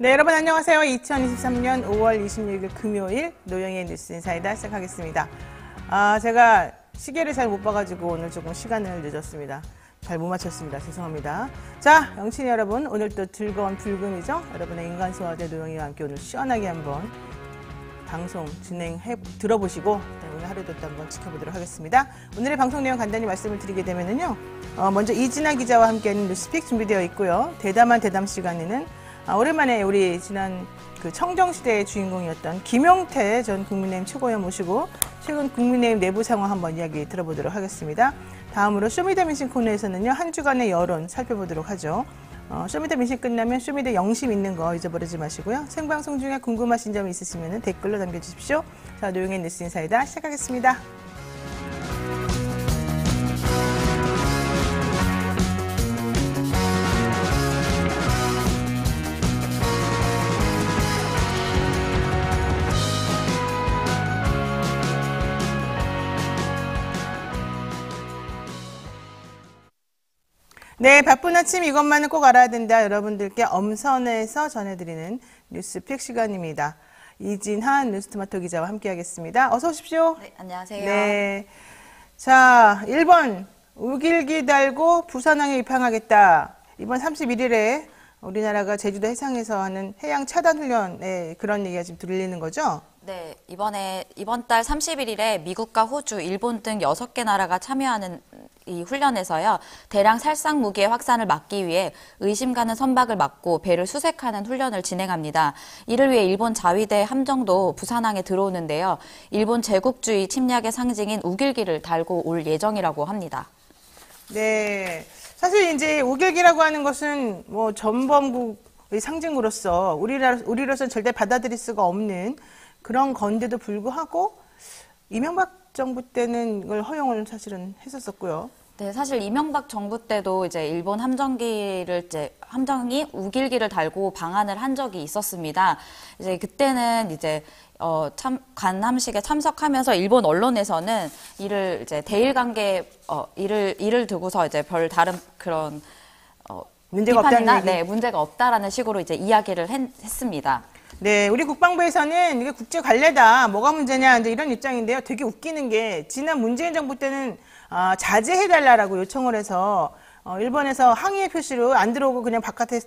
네, 여러분 안녕하세요. 2023년 5월 26일 금요일 노영희의 뉴스 인사이다 시작하겠습니다. 제가 시계를 잘 못 봐가지고 오늘 조금 시간을 늦었습니다. 잘 못 맞췄습니다. 죄송합니다. 자, 영친이 여러분, 오늘 또 즐거운 불금이죠? 여러분의 인간소화제 노영희와 함께 오늘 시원하게 한번 방송 들어보시고 오늘 하루도 또 한번 지켜보도록 하겠습니다. 오늘의 방송 내용 간단히 말씀을 드리게 되면은요. 먼저 이진아 기자와 함께하는 뉴스픽 준비되어 있고요. 대담한 대담 시간에는 오랜만에 우리 지난 그 청정시대의 주인공이었던 김용태 전 국민의힘 최고위원 모시고 최근 국민의힘 내부 상황 한번 이야기 들어보도록 하겠습니다. 다음으로 쇼미더민신 코너에서는요. 한 주간의 여론 살펴보도록 하죠. 쇼미더민신 끝나면 쇼미더 영심 있는 거 잊어버리지 마시고요. 생방송 중에 궁금하신 점이 있으시면 댓글로 남겨주십시오. 자, 노영의 뉴스 인사이다 시작하겠습니다. 네, 바쁜 아침 이것만은 꼭 알아야 된다. 여러분들께 엄선해서 전해드리는 뉴스픽 시간입니다. 이진한 뉴스토마토 기자와 함께하겠습니다. 어서 오십시오. 네, 안녕하세요. 네, 자, 1번 우길기 달고 부산항에 입항하겠다. 이번 31일에 우리나라가 제주도 해상에서 하는 해양 차단 훈련에 그런 얘기가 지금 들리는 거죠? 네, 이번 달 31일에 미국과 호주, 일본 등 6개 나라가 참여하는 이 훈련에서요, 대량 살상 무기의 확산을 막기 위해 의심 가는 선박을 막고 배를 수색하는 훈련을 진행합니다. 이를 위해 일본 자위대 함정도 부산항에 들어오는데요. 일본 제국주의 침략의 상징인 우길기를 달고 올 예정이라고 합니다. 네, 사실 이제 우길기라고 하는 것은 뭐 전범국의 상징으로서 우리로서는 절대 받아들일 수가 없는 그런 건데도 불구하고 이명박 정부 때는 이걸 허용을 사실은 했었었고요. 네, 사실 이명박 정부 때도 이제 일본 함정이 우길기를 달고 방한을 한 적이 있었습니다. 이제 그때는 이제 관함식에 참석하면서 일본 언론에서는 이를 이제 대일 관계 이를 두고서 이제 별 다른 그런 문제가 없다는 얘기. 네, 문제가 없다라는 식으로 이제 이야기를 했습니다. 네, 우리 국방부에서는 이게 국제 관례다. 뭐가 문제냐 이제 이런 입장인데요. 되게 웃기는 게 지난 문재인 정부 때는 자제해달라고 요청을 해서 일본에서 항의의 표시로 안 들어오고 그냥 바깥에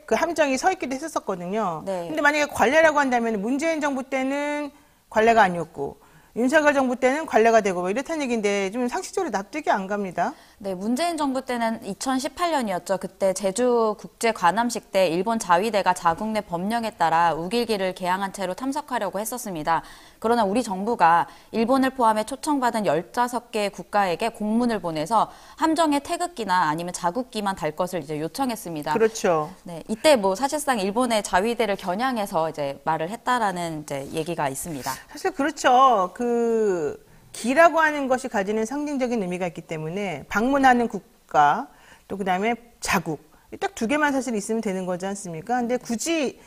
그 함정이 서 있기도 했었거든요. 네. 근데 만약에 관례라고 한다면 문재인 정부 때는 관례가 아니었고 윤석열 정부 때는 관례가 되고 뭐 이렇다는 얘기인데 좀 상식적으로 납득이 안 갑니다. 네, 문재인 정부 때는 2018년이었죠. 그때 제주 국제 관함식 때 일본 자위대가 자국 내 법령에 따라 우길기를 개항한 채로 참석하려고 했었습니다. 그러나 우리 정부가 일본을 포함해 초청받은 15개 국가에게 공문을 보내서 함정에 태극기나 아니면 자국기만 달 것을 이제 요청했습니다. 그렇죠. 네, 이때 뭐 사실상 일본의 자위대를 겨냥해서 이제 말을 했다라는 이제 얘기가 있습니다. 사실 그렇죠. 그 기라고 하는 것이 가지는 상징적인 의미가 있기 때문에 방문하는 국가 또 그다음에 자국 딱 두 개만 사실 있으면 되는 거지 않습니까? 근데 굳이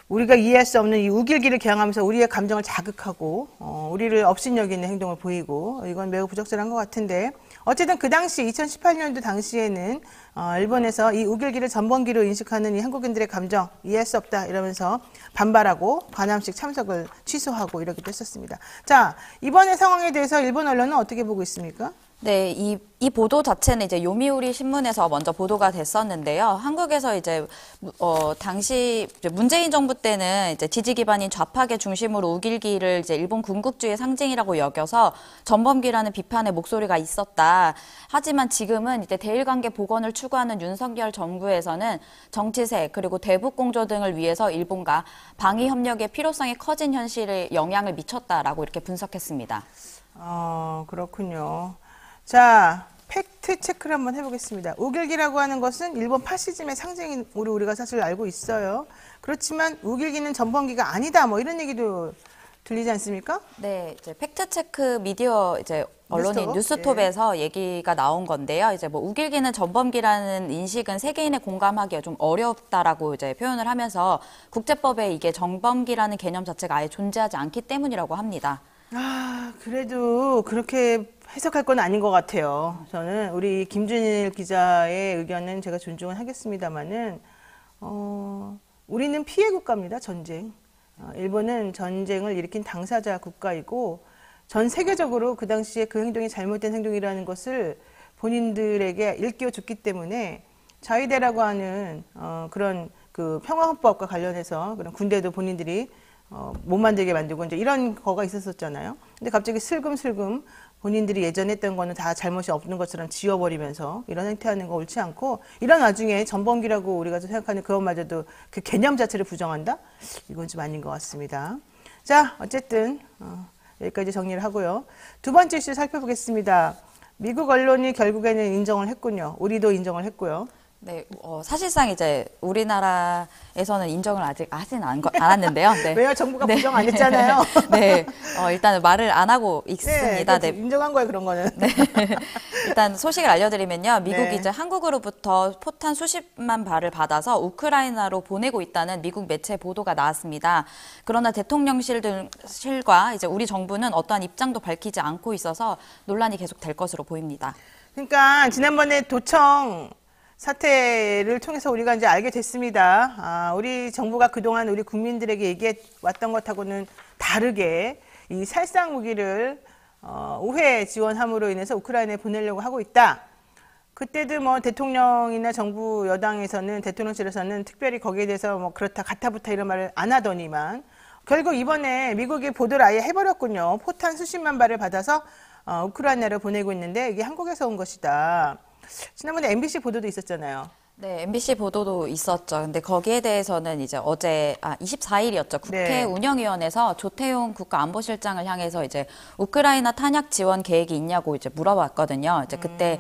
우리가 이해할 수 없는 이 우길기를 개항하면서 우리의 감정을 자극하고 우리를 업신여기는 행동을 보이고 이건 매우 부적절한 것 같은데 어쨌든 그 당시 2018년도 당시에는 일본에서 이 우길기를 전범기로 인식하는 이 한국인들의 감정 이해할 수 없다 이러면서 반발하고 관함식 참석을 취소하고 이러기도 했었습니다. 자, 이번의 상황에 대해서 일본 언론은 어떻게 보고 있습니까? 네, 이 보도 자체는 이제 요미우리 신문에서 먼저 보도가 됐었는데요. 한국에서 이제 당시 이제 문재인 정부 때는 이제 지지 기반인 좌파계 중심으로 우길기를 이제 일본 군국주의의 상징이라고 여겨서 전범기라는 비판의 목소리가 있었다. 하지만 지금은 이제 대일 관계 복원을 추구하는 윤석열 정부에서는 정치세 그리고 대북 공조 등을 위해서 일본과 방위 협력의 필요성이 커진 현실에 영향을 미쳤다라고 이렇게 분석했습니다. 그렇군요. 자, 팩트 체크를 한번 해보겠습니다. 우길기라고 하는 것은 일본 파시즘의 상징으로 우리가 사실 알고 있어요. 그렇지만 우길기는 전범기가 아니다. 뭐 이런 얘기도 들리지 않습니까? 네, 이제 팩트 체크 미디어 이제 언론인 뉴스톱에서 얘기가 나온 건데요. 이제 뭐 우길기는 전범기라는 인식은 세계인의 공감하기가 좀 어렵다라고 이제 표현을 하면서 국제법에 이게 전범기라는 개념 자체가 아예 존재하지 않기 때문이라고 합니다. 그래도 그렇게 해석할 건 아닌 것 같아요. 저는 우리 김준일 기자의 의견은 제가 존중은 하겠습니다만은 우리는 피해 국가입니다. 전쟁. 일본은 전쟁을 일으킨 당사자 국가이고 전 세계적으로 그 당시에 그 행동이 잘못된 행동이라는 것을 본인들에게 일깨워줬기 때문에 자위대라고 하는 그런 그 평화헌법과 관련해서 그런 군대도 본인들이 못 만들게 만들고 이제 이런 거가 있었었잖아요. 근데 갑자기 슬금슬금 본인들이 예전에 했던 거는 다 잘못이 없는 것처럼 지워버리면서 이런 행태하는 거 옳지 않고 이런 와중에 전범기라고 우리가 생각하는 그것마저도 그 개념 자체를 부정한다? 이건 좀 아닌 것 같습니다. 자, 어쨌든 여기까지 정리를 하고요. 두 번째 이슈 살펴보겠습니다. 미국 언론이 결국에는 인정을 했군요. 우리도 인정을 했고요. 네, 사실상 이제 우리나라에서는 인정을 아직 하진 않았는데요. 네. 왜요? 정부가 부정 안 했잖아요. 네, 일단은 말을 안 하고 있습니다. 네, 인정한 거예요, 그런 거는. 네. 일단 소식을 알려드리면요. 미국이 네. 이제 한국으로부터 포탄 수십만 발을 받아서 우크라이나로 보내고 있다는 미국 매체 보도가 나왔습니다. 그러나 대통령실과 이제 우리 정부는 어떠한 입장도 밝히지 않고 있어서 논란이 계속 될 것으로 보입니다. 그러니까 지난번에 도청 사태를 통해서 우리가 이제 알게 됐습니다. 우리 정부가 그동안 우리 국민들에게 얘기해 왔던 것하고는 다르게 이 살상 무기를 우회 지원함으로 인해서 우크라이나에 보내려고 하고 있다. 그때도 뭐 대통령이나 정부 여당에서는 대통령실에서는 특별히 거기에 대해서 뭐 그렇다 가타부타 이런 말을 안 하더니만 결국 이번에 미국이 보도를 아예 해버렸군요. 포탄 수십만 발을 받아서 우크라이나로 보내고 있는데 이게 한국에서 온 것이다. 지난번에 MBC 보도도 있었잖아요. 네, MBC 보도도 있었죠. 근데 거기에 대해서는 이제 어제 24일이었죠. 국회 네. 운영위원회에서 조태용 국가안보실장을 향해서 이제 우크라이나 탄약 지원 계획이 있냐고 이제 물어봤거든요. 이제 그때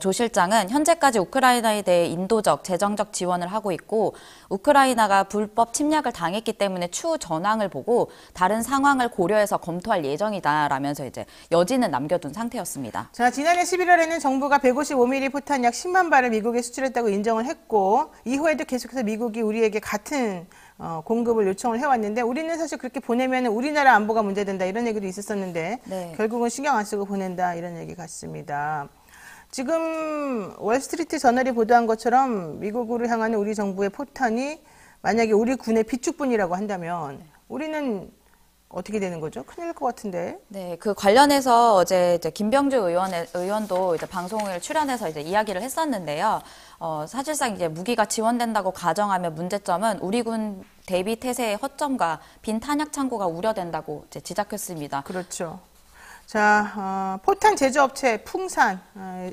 조 실장은 현재까지 우크라이나에 대해 인도적, 재정적 지원을 하고 있고 우크라이나가 불법 침략을 당했기 때문에 추후 전황을 보고 다른 상황을 고려해서 검토할 예정이다라면서 이제 여지는 남겨둔 상태였습니다. 자, 지난해 11월에는 정부가 155mm 포탄 약 10만 발을 미국에 수출했다고 인정을 했고 이후에도 계속해서 미국이 우리에게 같은 공급을 요청을 해왔는데 우리는 사실 그렇게 보내면 우리나라 안보가 문제된다 이런 얘기도 있었었는데 네. 결국은 신경 안 쓰고 보낸다 이런 얘기 같습니다. 지금 월스트리트 저널이 보도한 것처럼 미국으로 향하는 우리 정부의 포탄이 만약에 우리 군의 비축분이라고 한다면 우리는 어떻게 되는 거죠? 큰일 날 것 같은데. 네, 그 관련해서 어제 이제 김병주 의원도 이제 방송을 출연해서 이제 이야기를 했었는데요. 사실상 이제 무기가 지원된다고 가정하면 문제점은 우리 군 대비 태세의 허점과 빈 탄약 창고가 우려된다고 이제 지적했습니다. 그렇죠. 자, 포탄 제조업체 풍산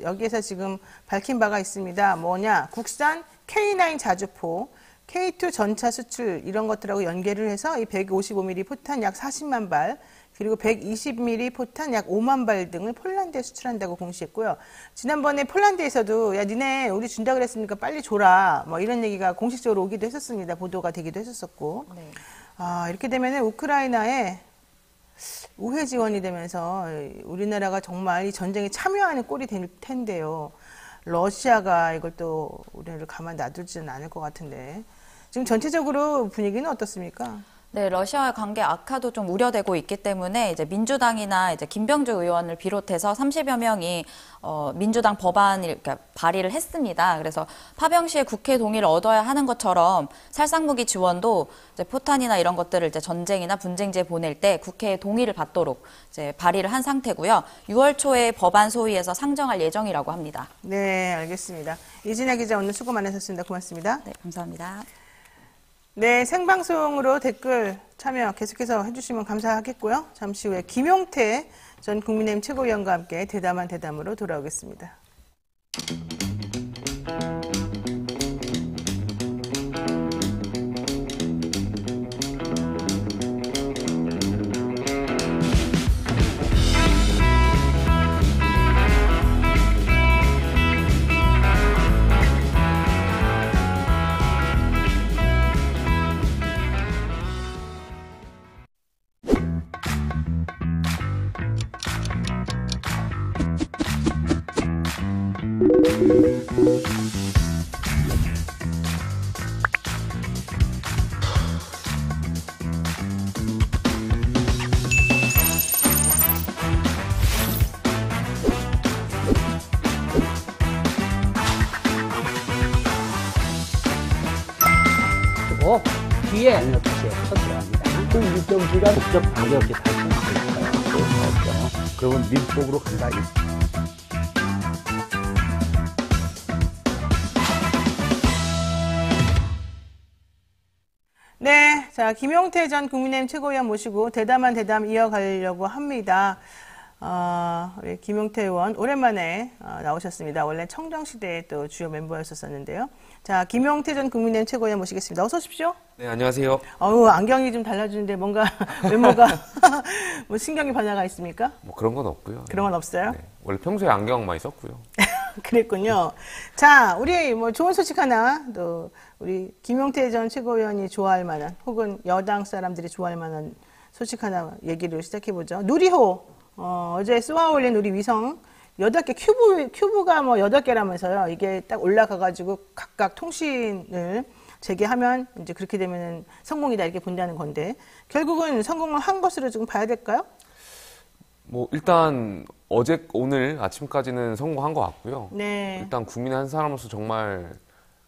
여기에서 지금 밝힌 바가 있습니다. 뭐냐? 국산 K9 자주포, K2 전차 수출 이런 것들하고 연계를 해서 이 155mm 포탄 약 40만 발 그리고 120mm 포탄 약 5만 발 등을 폴란드에 수출한다고 공시했고요. 지난번에 폴란드에서도 야 니네 우리 준다 그랬으니까 빨리 줘라 뭐 이런 얘기가 공식적으로 오기도 했었습니다. 보도가 되기도 했었었고. 네. 이렇게 되면은 우크라이나에 우회 지원이 되면서 우리나라가 정말 이 전쟁에 참여하는 꼴이 될 텐데요. 러시아가 이걸 또 우리를 가만 놔두지는 않을 것 같은데 지금 전체적으로 분위기는 어떻습니까? 네, 러시아와의 관계 악화도 좀 우려되고 있기 때문에 이제 민주당이나 이제 김병주 의원을 비롯해서 30여 명이 민주당 법안을 그러니까 발의를 했습니다. 그래서 파병 시에 국회 동의를 얻어야 하는 것처럼 살상무기 지원도 이제 포탄이나 이런 것들을 이제 전쟁이나 분쟁지에 보낼 때 국회의 동의를 받도록 이제 발의를 한 상태고요. 6월 초에 법안 소위에서 상정할 예정이라고 합니다. 네, 알겠습니다. 이진아 기자 오늘 수고 많으셨습니다. 고맙습니다. 네, 감사합니다. 네, 생방송으로 댓글 참여 계속해서 해주시면 감사하겠고요. 잠시 후에 김용태 전 국민의힘 최고위원과 함께 대담한 대담으로 돌아오겠습니다. 하고 뒤에 NOTC에 쳐들어갑니다. 그 일정지가 국적 반격이 달성될 거예요. 그러면 밀법으로 간다. 네, 자 김용태 전 국민의힘 최고위원 모시고 대담한 대담 이어가려고 합니다. 우리 김용태 의원 오랜만에 나오셨습니다. 원래 청정시대의 또 주요 멤버였었는데요. 자, 김용태 전 국민의힘 최고위원 모시겠습니다. 어서 오십시오. 네, 안녕하세요. 안경이 좀 달라지는데 뭔가 외모가 뭐 신경이 변화가 있습니까? 뭐 그런 건 없고요. 그런 건 없어요? 네. 원래 평소에 안경 많이 썼고요. 그랬군요. 자, 우리 뭐 좋은 소식 하나, 또 우리 김용태 전 최고위원이 좋아할 만한, 혹은 여당 사람들이 좋아할 만한 소식 하나 얘기를 시작해보죠. 누리호, 어제 쏘아올린 우리 위성 8개 큐브가 뭐 8개라면서요. 이게 딱 올라가가지고 각각 통신을 재개하면 이제 그렇게 되면은 성공이다 이렇게 본다는 건데, 결국은 성공을 한 것으로 좀 봐야 될까요? 뭐 일단 오늘 아침까지는 성공한 것 같고요. 네. 일단 국민의 한 사람으로서 정말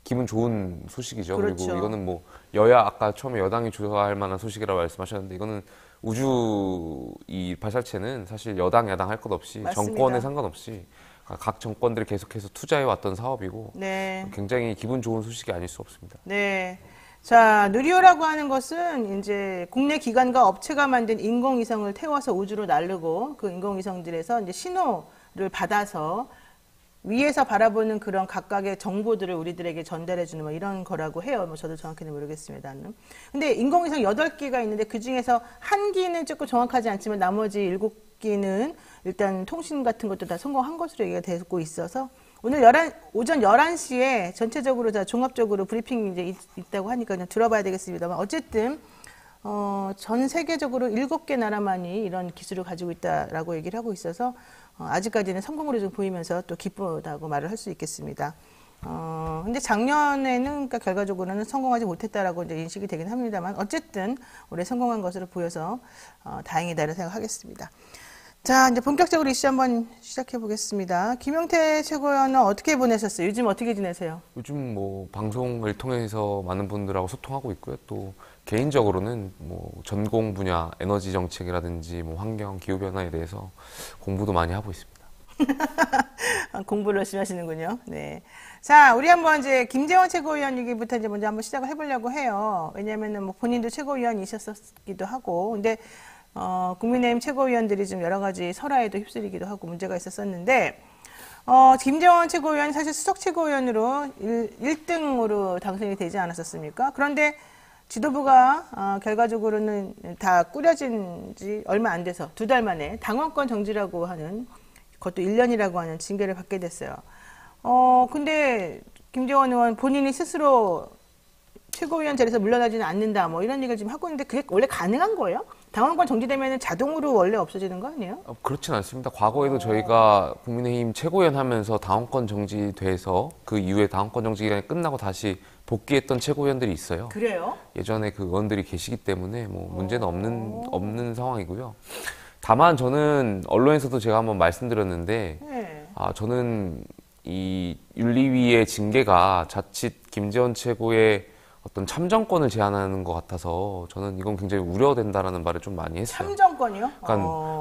기분 좋은 소식이죠. 그렇죠. 그리고 이거는 뭐 여야 아까 처음에 여당이 좋아할 만한 소식이라고 말씀하셨는데, 이거는 우주 이 발사체는 사실 여당 야당 할 것 없이 맞습니다. 정권에 상관없이 각 정권들이 계속해서 투자해 왔던 사업이고, 네. 굉장히 기분 좋은 소식이 아닐 수 없습니다. 네. 자, 누리호라고 하는 것은 이제 국내 기관과 업체가 만든 인공위성을 태워서 우주로 날르고, 그 인공위성들에서 이제 신호를 받아서 위에서 바라보는 그런 각각의 정보들을 우리들에게 전달해주는 뭐 이런 거라고 해요. 뭐 저도 정확히는 모르겠습니다. 근데 인공위성 8기가 있는데 그 중에서 한 기는 조금 정확하지 않지만 나머지 7기는 일단 통신 같은 것도 다 성공한 것으로 얘기가 되고 있어서, 오늘 오전 11시에 전체적으로 다 종합적으로 브리핑이 이제 있다고 하니까 그냥 들어봐야 되겠습니다만, 어쨌든 전 세계적으로 7개 나라만이 이런 기술을 가지고 있다라고 얘기를 하고 있어서 아직까지는 성공으로 좀 보이면서 또 기쁘다고 말을 할 수 있겠습니다. 근데 작년에는 그러니까 결과적으로는 성공하지 못했다라고 이제 인식이 되긴 합니다만, 어쨌든 올해 성공한 것으로 보여서 다행이다라고 생각하겠습니다. 자, 이제 본격적으로 이슈 한번 시작해 보겠습니다. 김용태 최고위원은 어떻게 보내셨어요? 요즘 어떻게 지내세요? 요즘 뭐 방송을 통해서 많은 분들하고 소통하고 있고요. 또 개인적으로는 뭐 전공 분야 에너지 정책이라든지 뭐 환경 기후 변화에 대해서 공부도 많이 하고 있습니다. 공부를 열심히 하시는군요. 네. 자, 우리 한번 이제 김재원 최고위원 얘기부터 이제 먼저 한번 시작을 해보려고 해요. 왜냐면은 뭐 본인도 최고위원이셨기도 하고, 근데 국민의힘 최고위원들이 좀 여러 가지 설화에도 휩쓸리기도 하고 문제가 있었었는데, 김재원 최고위원이 사실 수석 최고위원으로 1등으로 당선이 되지 않았었습니까? 그런데 지도부가 결과적으로는 다 꾸려진 지 얼마 안 돼서 2달 만에 당원권 정지라고 하는, 그것도 1년이라고 하는 징계를 받게 됐어요. 근데 김재원 의원 본인이 스스로 최고위원 자리에서 물러나지는 않는다, 뭐 이런 얘기를 지금 하고 있는데, 그게 원래 가능한 거예요? 당원권 정지되면 자동으로 원래 없어지는 거 아니에요? 그렇진 않습니다. 과거에도 저희가 국민의힘 최고위원 하면서 당원권 정지돼서 그 이후에 당원권 정지 기간이 끝나고 다시 복귀했던 최고위원들이 있어요. 그래요? 예전에 그 의원들이 계시기 때문에 뭐 문제는 없는 상황이고요. 다만 저는 언론에서도 제가 한번 말씀드렸는데, 네. 저는 이 윤리위의 징계가 자칫 김재원 최고의 어떤 참정권을 제한하는 것 같아서 저는 이건 굉장히 우려된다라는 말을 좀 많이 했어요. 참정권이요? 그러니까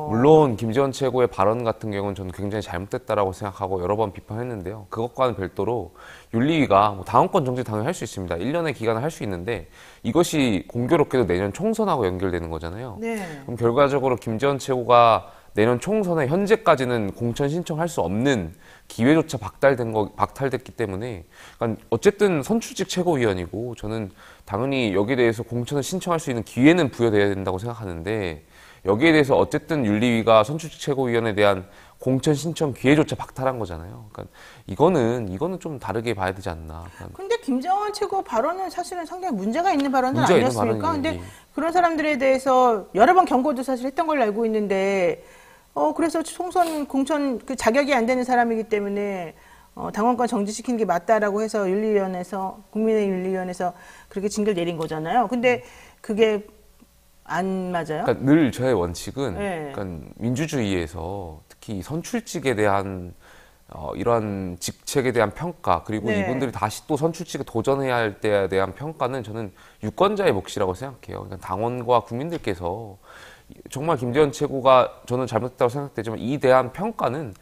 물론 김재원 최고의 발언 같은 경우는 저는 굉장히 잘못됐다라고 생각하고 여러 번 비판했는데요. 그것과는 별도로 윤리위가 뭐 당원권 정지 당연히 할 수 있습니다. 1년의 기간을 할 수 있는데, 이것이 공교롭게도 내년 총선하고 연결되는 거잖아요. 네. 그럼 결과적으로 김재원 최고가 내년 총선에 현재까지는 공천 신청할 수 없는 기회조차 박탈됐기 때문에, 그러니까 어쨌든 선출직 최고위원이고, 저는 당연히 여기에 대해서 공천을 신청할 수 있는 기회는 부여돼야 된다고 생각하는데, 여기에 대해서 어쨌든 윤리위가 선출직 최고위원에 대한 공천 신청 기회조차 박탈한 거잖아요. 그러니까 이거는 좀 다르게 봐야 되지 않나. 근데 김재원 최고 발언은 사실은 상당히 문제가 있는 발언은 문제가 있는 아니었습니까? 발언이지. 근데 그런 사람들에 대해서 여러 번 경고도 사실 했던 걸로 알고 있는데, 그래서 총선 공천 그 자격이 안 되는 사람이기 때문에 당원권 정지시키는 게 맞다라고 해서 윤리위원회에서, 국민의힘 윤리위원회에서 그렇게 징계를 내린 거잖아요. 근데 그게 안 맞아요? 그러니까 늘 저의 원칙은, 네. 그러니까 민주주의에서 특히 선출직에 대한 이런 직책에 대한 평가 그리고 네. 이분들이 다시 또 선출직에 도전해야 할 때에 대한 평가는 저는 유권자의 몫이라고 생각해요. 그러니까 당원과 국민들께서 정말 김재원 최고가 저는 잘못했다고 생각되지만 이 대한 평가는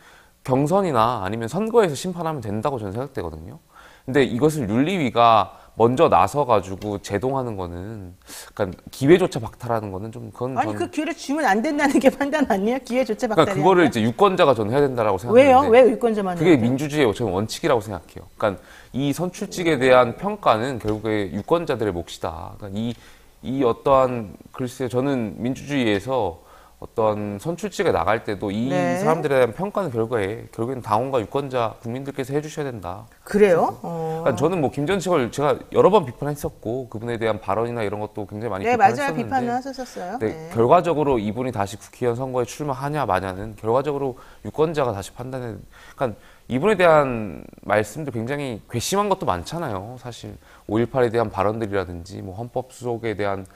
경선이나 아니면 선거에서 심판하면 된다고 저는 생각되거든요. 근데 이것을 윤리위가 먼저 나서가지고 제동하는 거는, 그러니까 기회조차 박탈하는 거는 좀 그건 아니 저는 그 기회를 주면 안 된다는 게 판단 아니에요? 기회조차 박탈이 그러니까 그거를 아니라? 이제 유권자가 저는 해야 된다라고 왜요? 생각하는데 왜 유권자만 그게 해야 돼요? 민주주의의 저는 원칙이라고 생각해요. 그러니까 이 선출직에 대한 평가는 결국에 유권자들의 몫이다. 그러니까 이 어떠한 글쎄요, 저는 민주주의에서 어떤 선출직에 나갈 때도 이 네. 사람들에 대한 평가는 결국에는 당원과 유권자 국민들께서 해주셔야 된다. 그래요? 그러니까 저는 뭐 김전식을 제가 여러 번 비판했었고 그분에 대한 발언이나 이런 것도 굉장히 많이 네, 맞아요. 비판했었는데 비판을 하셨었어요. 네, 네. 결과적으로 이분이 다시 국회의원 선거에 출마하냐 마냐는 결과적으로 유권자가 다시 판단해. 그러니까 이분에 대한 말씀도 굉장히 괘씸한 것도 많잖아요. 사실 5.18에 대한 발언들이라든지 뭐 헌법 수속에 대한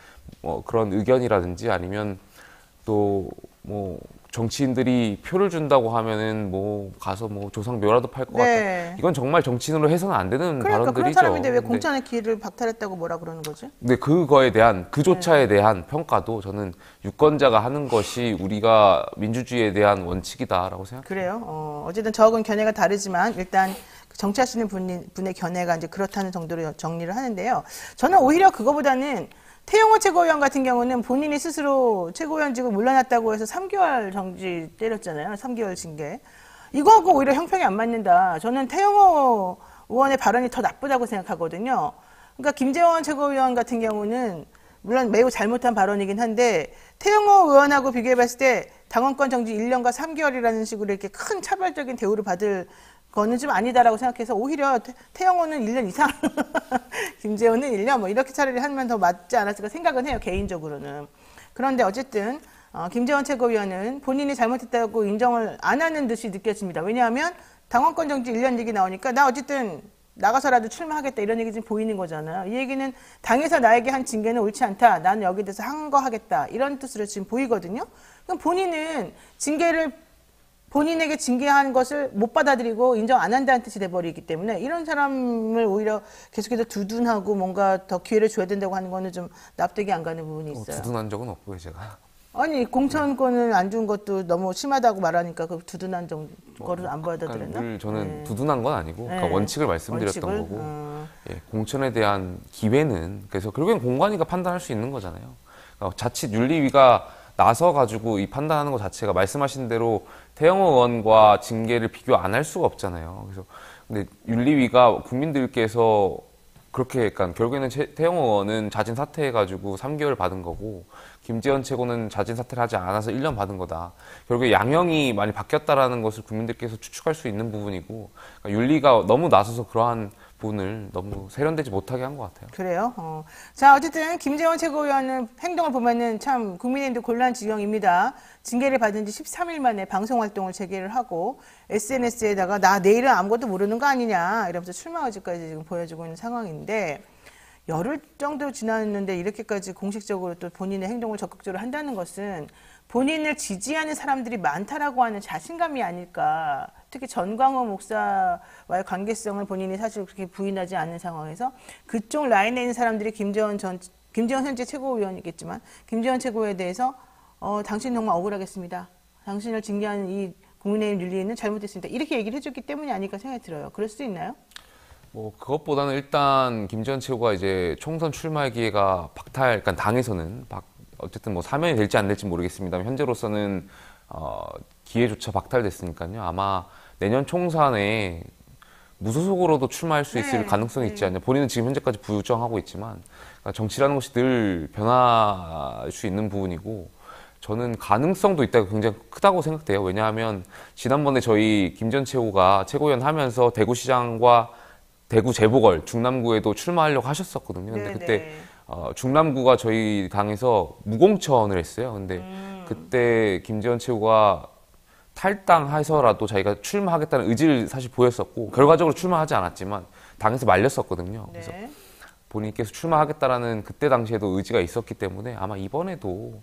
뭐 그런 의견이라든지 아니면 또 뭐 정치인들이 표를 준다고 하면은 뭐 가서 뭐 조상 묘라도 팔 것 네. 같다. 이건 정말 정치인으로 해서는 안 되는 그러니까 그런 발언들이죠. 사람인데 왜 근데 공천의 기회를 박탈했다고 뭐라 그러는 거죠? 근데 그거에 대한 그조차에 대한 평가도 저는 유권자가 하는 것이 우리가 민주주의에 대한 원칙이다라고 생각해요. 그래요. 어쨌든 저하고는 견해가 다르지만 일단 정치하시는 분의 견해가 이제 그렇다는 정도로 정리를 하는데요. 저는 오히려 그거보다는 태영호 최고위원 같은 경우는 본인이 스스로 최고위원직을 물러났다고 해서 3개월 정지 때렸잖아요. 3개월 징계. 이거하고 오히려 형평이 안 맞는다. 저는 태영호 의원의 발언이 더 나쁘다고 생각하거든요. 그러니까 김재원 최고위원 같은 경우는 물론 매우 잘못한 발언이긴 한데 태영호 의원하고 비교해봤을 때 당원권 정지 1년과 3개월이라는 식으로 이렇게 큰 차별적인 대우를 받을 거는 좀 아니다라고 생각해서 오히려 태영호는 1년 이상, 김재원은 1년 뭐 이렇게 차라리 하면 더 맞지 않았을까 생각은 해요, 개인적으로는. 그런데 어쨌든 김재원 최고위원은 본인이 잘못했다고 인정을 안 하는 듯이 느껴집니다. 왜냐하면 당원권 정지 1년 얘기 나오니까 나 어쨌든 나가서라도 출마하겠다 이런 얘기 지금 보이는 거잖아요. 이 얘기는 당에서 나에게 한 징계는 옳지 않다. 나는 여기에 대해서 항거하겠다. 이런 뜻으로 지금 보이거든요. 그럼 본인은 본인에게 징계한 것을 못 받아들이고 인정 안 한다는 뜻이 돼버리기 때문에 이런 사람을 오히려 계속해서 두둔하고 뭔가 더 기회를 줘야 된다고 하는 거는 좀 납득이 안 가는 부분이 있어요. 두둔한 적은 없고요, 제가. 아니 공천권을 안 준 것도 너무 심하다고 말하니까 그 두둔한 거를 안 받아들였나? 늘 저는 네. 두둔한 건 아니고 그러니까 네. 원칙을 말씀드렸던 원칙을? 거고 예, 공천에 대한 기회는 그래서 결국엔 공관위가 판단할 수 있는 거잖아요. 그러니까 자칫 윤리위가 나서가지고 이 판단하는 것 자체가 말씀하신 대로 태영호 의원과 징계를 비교 안 할 수가 없잖아요. 그래서 근데 윤리위가 국민들께서 그렇게 약간 결국에는 태영호 의원은 자진 사퇴해가지고 3개월 받은 거고 김재원 최고는 자진 사퇴를 하지 않아서 1년 받은 거다. 결국에 양형이 많이 바뀌었다라는 것을 국민들께서 추측할 수 있는 부분이고 그러니까 윤리가 너무 나서서 그러한 부분을 너무 세련되지 못하게 한 것 같아요. 그래요? 자, 어쨌든 김재원 최고위원은 행동을 보면은 참 국민의힘도 곤란 지경입니다. 징계를 받은 지 13일 만에 방송 활동을 재개를 하고 SNS에다가 나 내일은 아무것도 모르는 거 아니냐 이러면서 출마 의지까지 지금 보여주고 있는 상황인데 열흘 정도 지났는데 이렇게까지 공식적으로 또 본인의 행동을 적극적으로 한다는 것은 본인을 지지하는 사람들이 많다라고 하는 자신감이 아닐까. 특히 전광호 목사와의 관계성을 본인이 사실 그렇게 부인하지 않는 상황에서 그쪽 라인에 있는 사람들이 김재원 현재 최고위원이겠지만 김재원 최고에 대해서 당신 정말 억울하겠습니다. 당신을 징계하는 이 국민의힘 윤리위는 잘못했습니다. 이렇게 얘기를 해줬기 때문이 아닐까 생각이 들어요. 그럴 수 있나요? 뭐 그것보다는 일단 김재원 최고가 이제 총선 출마의 기회가 그러니까 당에서는 어쨌든 뭐 사면이 될지 안 될지 모르겠습니다만 현재로서는 기회조차 박탈됐으니까요. 아마 내년 총선에 무소속으로도 출마할 수 있을 가능성이 있지 않냐. 본인은 지금 현재까지 부정하고 있지만 그러니까 정치라는 것이 늘 변할 수 있는 부분이고 저는 가능성도 있다고 굉장히 크다고 생각돼요. 왜냐하면 지난번에 저희 김재원 최고가 최고위원 하면서 대구시장과 대구 재보궐 중남구에도 출마하려고 하셨었거든요. 근데 그때 중남구가 저희 당에서 무공천을 했어요. 근데 그때 김재원 최고가 탈당해서라도 자기가 출마하겠다는 의지를 사실 보였었고 결과적으로 출마하지 않았지만 당에서 말렸었거든요. 그래서 본인께서 출마하겠다라는 그때 당시에도 의지가 있었기 때문에 아마 이번에도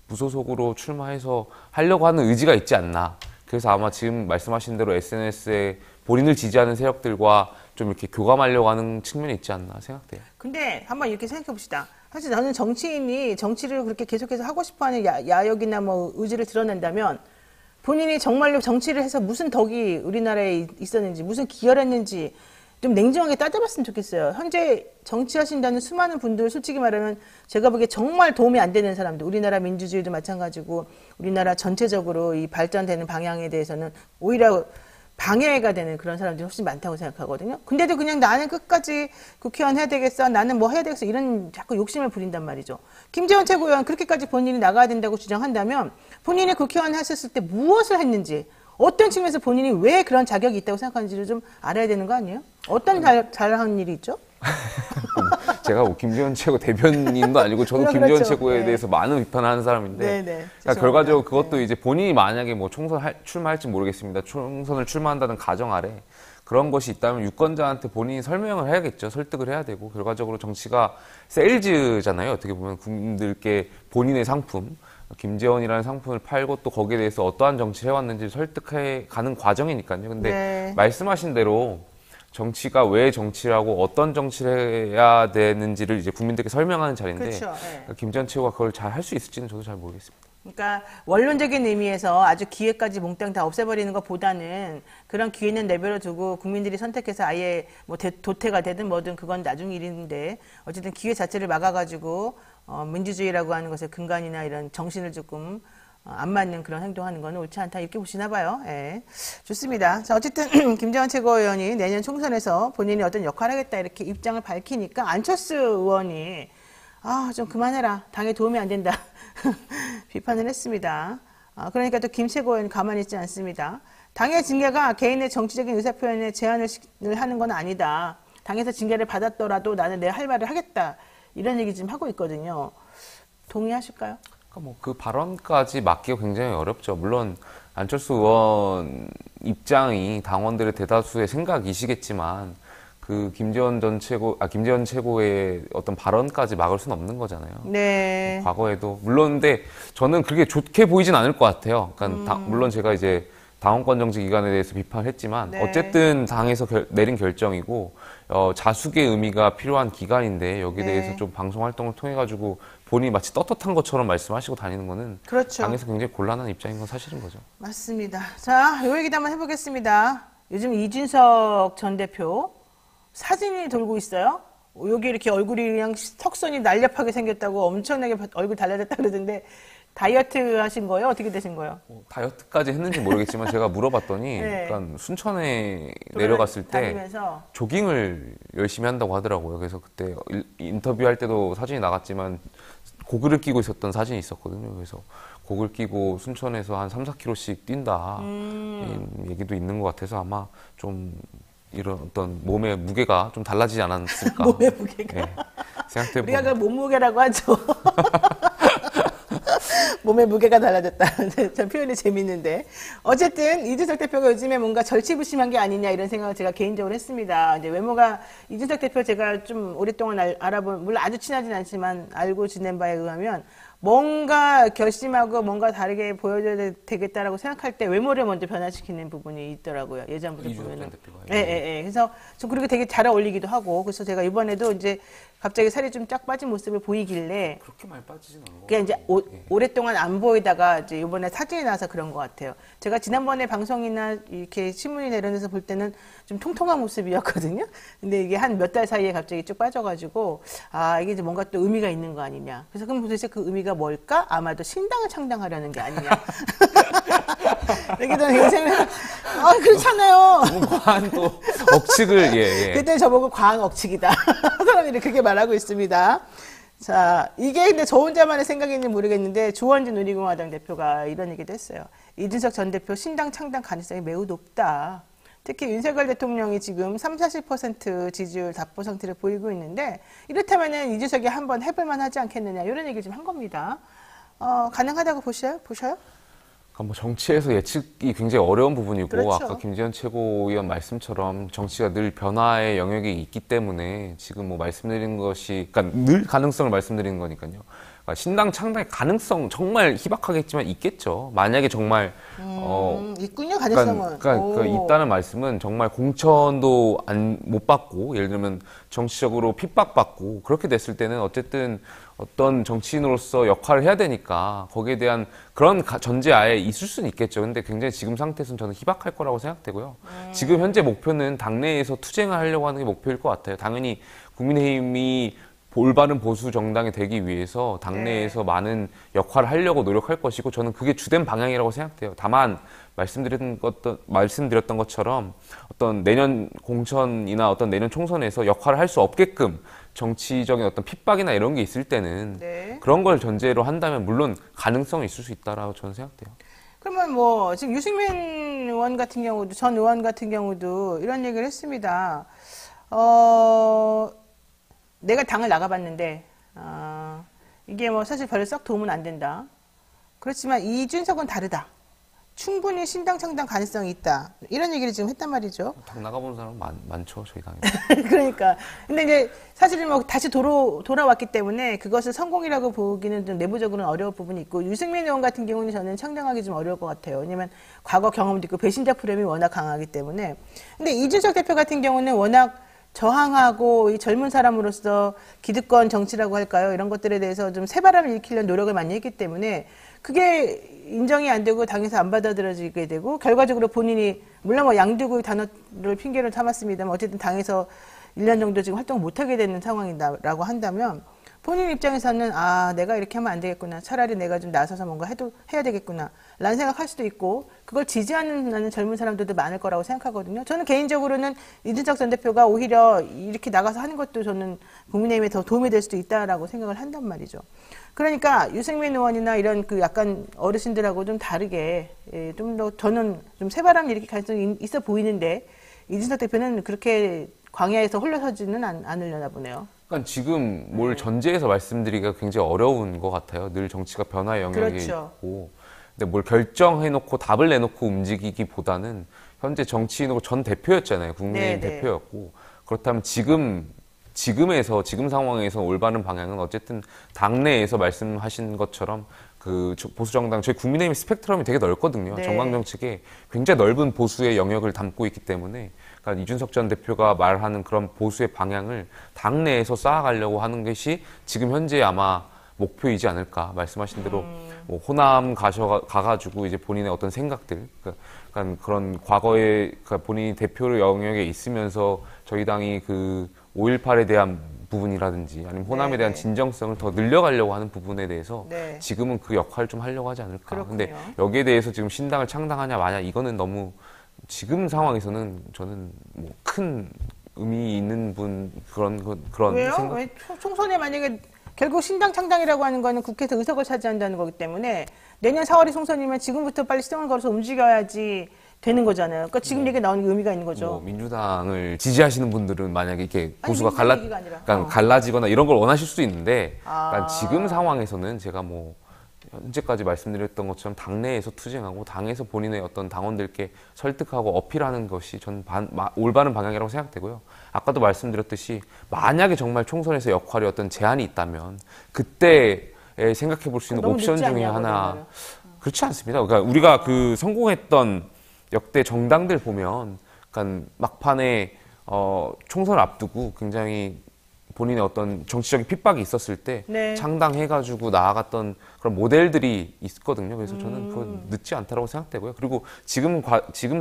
무소속으로 출마해서 하려고 하는 의지가 있지 않나. 그래서 아마 지금 말씀하신 대로 SNS에 본인을 지지하는 세력들과 좀 이렇게 교감하려고 하는 측면이 있지 않나 생각돼요. 근데 한번 이렇게 생각해 봅시다. 사실 저는 정치인이 정치를 그렇게 계속해서 하고 싶어하는 야욕이나 뭐 의지를 드러낸다면 본인이 정말로 정치를 해서 무슨 덕이 우리나라에 있었는지, 무슨 기여를 했는지 좀 냉정하게 따져봤으면 좋겠어요. 현재 정치하신다는 수많은 분들, 솔직히 말하면 제가 보기에 정말 도움이 안 되는 사람들, 우리나라 민주주의도 마찬가지고 우리나라 전체적으로 이 발전되는 방향에 대해서는 오히려 방해가 되는 그런 사람들이 훨씬 많다고 생각하거든요. 근데도 그냥 나는 끝까지 국회의원 해야 되겠어, 나는 뭐 해야 되겠어, 이런 자꾸 욕심을 부린단 말이죠. 김재원 최고위원 그렇게까지 본인이 나가야 된다고 주장한다면 본인이 국회의원 하셨을 때 무엇을 했는지, 어떤 측면에서 본인이 왜 그런 자격이 있다고 생각하는지를 좀 알아야 되는 거 아니에요? 어떤 잘한 일이 있죠? 제가 뭐 김재원 최고 대변인도 아니고 저도 그렇죠. 김재원 최고에 네. 대해서 많은 비판을 하는 사람인데 네네. 그러니까 결과적으로 그것도 이제 본인이 만약에 뭐 총선 출마할지 모르겠습니다. 총선을 출마한다는 가정 아래 그런 것이 있다면 유권자한테 본인이 설명을 해야겠죠. 설득을 해야 되고 결과적으로 정치가 세일즈잖아요. 어떻게 보면 국민들께 본인의 상품 김재원이라는 상품을 팔고 또 거기에 대해서 어떠한 정치를 해왔는지 설득해 가는 과정이니까요. 근데 네. 말씀하신 대로 정치가 왜 정치라고 어떤 정치를 해야 되는지를 이제 국민들께 설명하는 자리인데 그렇죠. 네. 김재원 최고가 그걸 잘 할 수 있을지는 저도 잘 모르겠습니다. 그러니까 원론적인 의미에서 아주 기회까지 몽땅 다 없애버리는 것보다는 그런 기회는 내버려 두고 국민들이 선택해서 아예 뭐 도태가 되든 뭐든 그건 나중 일인데 어쨌든 기회 자체를 막아가지고 민주주의라고 하는 것의 근간이나 이런 정신을 조금 안 맞는 그런 행동하는 건 옳지 않다 이렇게 보시나 봐요. 예. 좋습니다. 자, 어쨌든 김재원 최고위원이 내년 총선에서 본인이 어떤 역할을 하겠다 이렇게 입장을 밝히니까 안철수 의원이 좀 그만해라. 당에 도움이 안 된다. 비판을 했습니다. 그러니까 또 김 최고위원이 가만히 있지 않습니다. 당의 징계가 개인의 정치적인 의사표현에 제한을 하는 건 아니다. 당에서 징계를 받았더라도 나는 내 할 말을 하겠다. 이런 얘기 지금 하고 있거든요. 동의하실까요? 그 발언까지 막기가 굉장히 어렵죠. 물론 안철수 의원 입장이 당원들의 대다수의 생각이시겠지만 그 김재원 최고의 어떤 발언까지 막을 수는 없는 거잖아요. 네. 과거에도 물론 근데 저는 그게 좋게 보이진 않을 것 같아요. 그러니까 물론 제가 이제 당원권 정지 기간에 대해서 비판을 했지만 네. 어쨌든 당에서 내린 결정이고 자숙의 의미가 필요한 기간인데 여기에 네. 대해서 좀 방송 활동을 통해 가지고 본인이 마치 떳떳한 것처럼 말씀하시고 다니는 거는 그렇죠. 당에서 굉장히 곤란한 입장인 건 사실인 거죠. 맞습니다. 자, 요 얘기도 한번 해보겠습니다. 요즘 이준석 전 대표 사진이 돌고 있어요. 여기 이렇게 얼굴이 그냥 턱선이 날렵하게 생겼다고 엄청나게 얼굴 달라졌다 그러던데 다이어트 하신 거예요? 어떻게 되신 거예요? 다이어트까지 했는지 모르겠지만 제가 물어봤더니 네. 약간 순천에 내려갔을 때 다니면서 조깅을 열심히 한다고 하더라고요. 그래서 그때 인터뷰할 때도 사진이 나갔지만 고글을 끼고 있었던 사진이 있었거든요. 그래서 고글 끼고 순천에서 한 3, 4km씩 뛴다. 이 얘기도 있는 것 같아서 아마 좀 이런 어떤 몸의 무게가 좀 달라지지 않았을까. 몸의 무게가. 네, 생각해보면. 우리가 그걸 몸무게라고 하죠. 몸의 무게가 달라졌다. 참 표현이 재밌는데. 어쨌든 이준석 대표가 요즘에 뭔가 절치부심한 게 아니냐 이런 생각을 제가 개인적으로 했습니다. 이제 외모가 이준석 대표 제가 좀 오랫동안 알아본, 물론 아주 친하진 않지만 알고 지낸 바에 의하면 뭔가 결심하고 뭔가 다르게 보여줘야 되겠다라고 생각할 때 외모를 먼저 변화시키는 부분이 있더라고요. 예전부터 보면은. 예. 그래서 좀 그렇게 되게 잘 어울리기도 하고. 그래서 제가 이번에도 이제 갑자기 살이 좀 쫙 빠진 모습을 보이길래. 그렇게 많이 빠지진 않은 거 그냥 이제 오랫동안 안 보이다가 이제 이번에 사진이 나와서 그런 것 같아요. 제가 지난번에 방송이나 이렇게 신문이나 이런 데서 볼 때는 좀 통통한 모습이었거든요. 근데 이게 한 몇 달 사이에 갑자기 쭉 빠져가지고 이게 이제 뭔가 또 의미가 있는 거 아니냐. 그래서 그럼 도대체 그 의미가 뭘까? 아마도 신당을 창당하려는 게 아니냐. 이렇게 저는 생각. 그렇잖아요. 너무 과한 또 억측을 그때 저보고 과한 억측이다. 사람들이 그렇게 말하고 있습니다. 자, 이게 근데 저 혼자만의 생각인지 모르겠는데 조원진 우리공화당 대표가 이런 얘기도 했어요. 이준석 전 대표 신당 창당 가능성이 매우 높다. 특히 윤석열 대통령이 지금 30-40% 지지율 답보 상태를 보이고 있는데 이렇다면은 이준석이 한번 해볼만 하지 않겠느냐 이런 얘기 좀 한 겁니다. 가능하다고 보셔요? 뭐 정치에서 예측이 굉장히 어려운 부분이고 그렇죠. 아까 김재원 최고위원 말씀처럼 정치가 늘 변화의 영역이 있기 때문에 지금 뭐 말씀드린 것이 그러니까 늘 가능성을 말씀드리는 거니까요. 그러니까 신당 창당의 가능성 정말 희박하겠지만 있겠죠. 만약에 정말 있군요, 가능성은. 그러니까 있다는 말씀은 정말 공천도 못 받고 예를 들면 정치적으로 핍박받고 그렇게 됐을 때는 어쨌든 어떤 정치인으로서 역할을 해야 되니까 거기에 대한 그런 전제하에 있을 수는 있겠죠. 근데 굉장히 지금 상태에서는 저는 희박할 거라고 생각되고요. 지금 현재 목표는 당내에서 투쟁을 하려고 하는 게 목표일 것 같아요. 당연히 국민의힘이 올바른 보수 정당이 되기 위해서 당내에서 많은 역할을 하려고 노력할 것이고 저는 그게 주된 방향이라고 생각돼요. 다만 말씀드렸던 것처럼 어떤 내년 공천이나 어떤 내년 총선에서 역할을 할 수 없게끔 정치적인 어떤 핍박이나 이런 게 있을 때는 네. 그런 걸 전제로 한다면 물론 가능성이 있을 수 있다라고 저는 생각돼요. 그러면 뭐 지금 유승민 의원 같은 경우도 전 의원 같은 경우도 이런 얘기를 했습니다. 내가 당을 나가봤는데 이게 뭐 사실 별로 썩 도움은 안 된다. 그렇지만 이준석은 다르다. 충분히 신당 창당 가능성이 있다. 이런 얘기를 지금 했단 말이죠. 당 나가보는 사람 많죠, 저희 당에. 그러니까. 근데 이제 사실은 뭐 다시 돌아왔기 때문에 그것을 성공이라고 보기는 좀 내부적으로는 어려울 부분이 있고 유승민 의원 같은 경우는 저는 창당하기 좀 어려울 것 같아요. 왜냐면 과거 경험도 있고 배신자 프레임이 워낙 강하기 때문에. 근데 이준석 대표 같은 경우는 워낙 저항하고 이 젊은 사람으로서 기득권 정치라고 할까요? 이런 것들에 대해서 좀 새바람을 일으키려는 노력을 많이 했기 때문에 그게 인정이 안 되고 당에서 안 받아들여지게 되고 결과적으로 본인이 물론 뭐 양두구 단어를 핑계로 삼았습니다만 어쨌든 당에서 1년 정도 지금 활동을 못하게 되는 상황이다라고 한다면 본인 입장에서는 내가 이렇게 하면 안 되겠구나. 차라리 내가 좀 나서서 뭔가 해야 되겠구나. 라는 생각할 수도 있고 그걸 지지하는 젊은 사람들도 많을 거라고 생각하거든요. 저는 개인적으로는 이준석 전 대표가 오히려 이렇게 나가서 하는 것도 저는 국민의힘에 더 도움이 될 수도 있다라고 생각을 한단 말이죠. 그러니까 유승민 의원이나 이런 그 약간 어르신들하고 좀 다르게 좀 더 저는 좀 새바람 일으킬 가능성이 있어 보이는데 이준석 대표는 그렇게 광야에서 홀려서지는 않으려나 보네요. 그러니까 지금 뭘 전제해서 말씀드리기가 굉장히 어려운 것 같아요. 늘 정치가 변화의 영역이 그렇죠. 있고. 근데 뭘 결정해놓고 답을 내놓고 움직이기보다는 현재 정치인으로 전 대표였잖아요. 국민의힘 네, 대표였고. 그렇다면 지금 상황에서 올바른 방향은 어쨌든 당내에서 말씀하신 것처럼 그 보수정당, 저희 국민의힘 스펙트럼이 되게 넓거든요. 네. 정강정책에 굉장히 넓은 보수의 영역을 담고 있기 때문에 그러니까 이준석 전 대표가 말하는 그런 보수의 방향을 당내에서 쌓아가려고 하는 것이 지금 현재 아마 목표이지 않을까. 말씀하신 대로 뭐 호남 가가지고 이제 본인의 어떤 생각들, 그러니까 그런 과거에 그러니까 본인이 대표 영역에 있으면서 저희 당이 그 5.18에 대한 부분이라든지 아니면 호남에 네, 대한 네. 진정성을 더 늘려가려고 하는 부분에 대해서 네. 지금은 그 역할을 좀 하려고 하지 않을까. 그렇군요. 근데 여기에 대해서 지금 신당을 창당하냐 마냐 이거는 너무 지금 상황에서는 저는 뭐 큰 의미 있는 그런 왜요? 생각. 왜 총선에 만약에 결국 신당 창당이라고 하는 거는 국회에서 의석을 차지한다는 거기 때문에 내년 4월이 총선이면 지금부터 빨리 시동을 걸어서 움직여야지 되는 거잖아요. 그러니까 지금 얘기 나오는 게 의미가 있는 거죠. 뭐 민주당을 지지하시는 분들은 만약에 이렇게 보수가 민주당 얘기가 아니라. 그러니까 갈라지거나 이런 걸 원하실 수도 있는데 그러니까 아. 지금 상황에서는 제가 뭐 현재까지 말씀드렸던 것처럼 당내에서 투쟁하고 당에서 본인의 어떤 당원들께 설득하고 어필하는 것이 저는 올바른 방향이라고 생각되고요. 아까도 말씀드렸듯이 만약에 정말 총선에서 역할이 어떤 제한이 있다면 그때 생각해 볼 수 있는 너무 옵션 늦지 중에 않냐고, 하나 그러면은. 그렇지 않습니다. 그러니까 우리가 그 성공했던 역대 정당들 보면 그러니까 막판에 총선을 앞두고 굉장히 본인의 어떤 정치적인 핍박이 있었을 때 네. 창당해가지고 나아갔던 그런 모델들이 있거든요. 그래서 저는 그건 늦지 않다고 생각되고요. 그리고 지금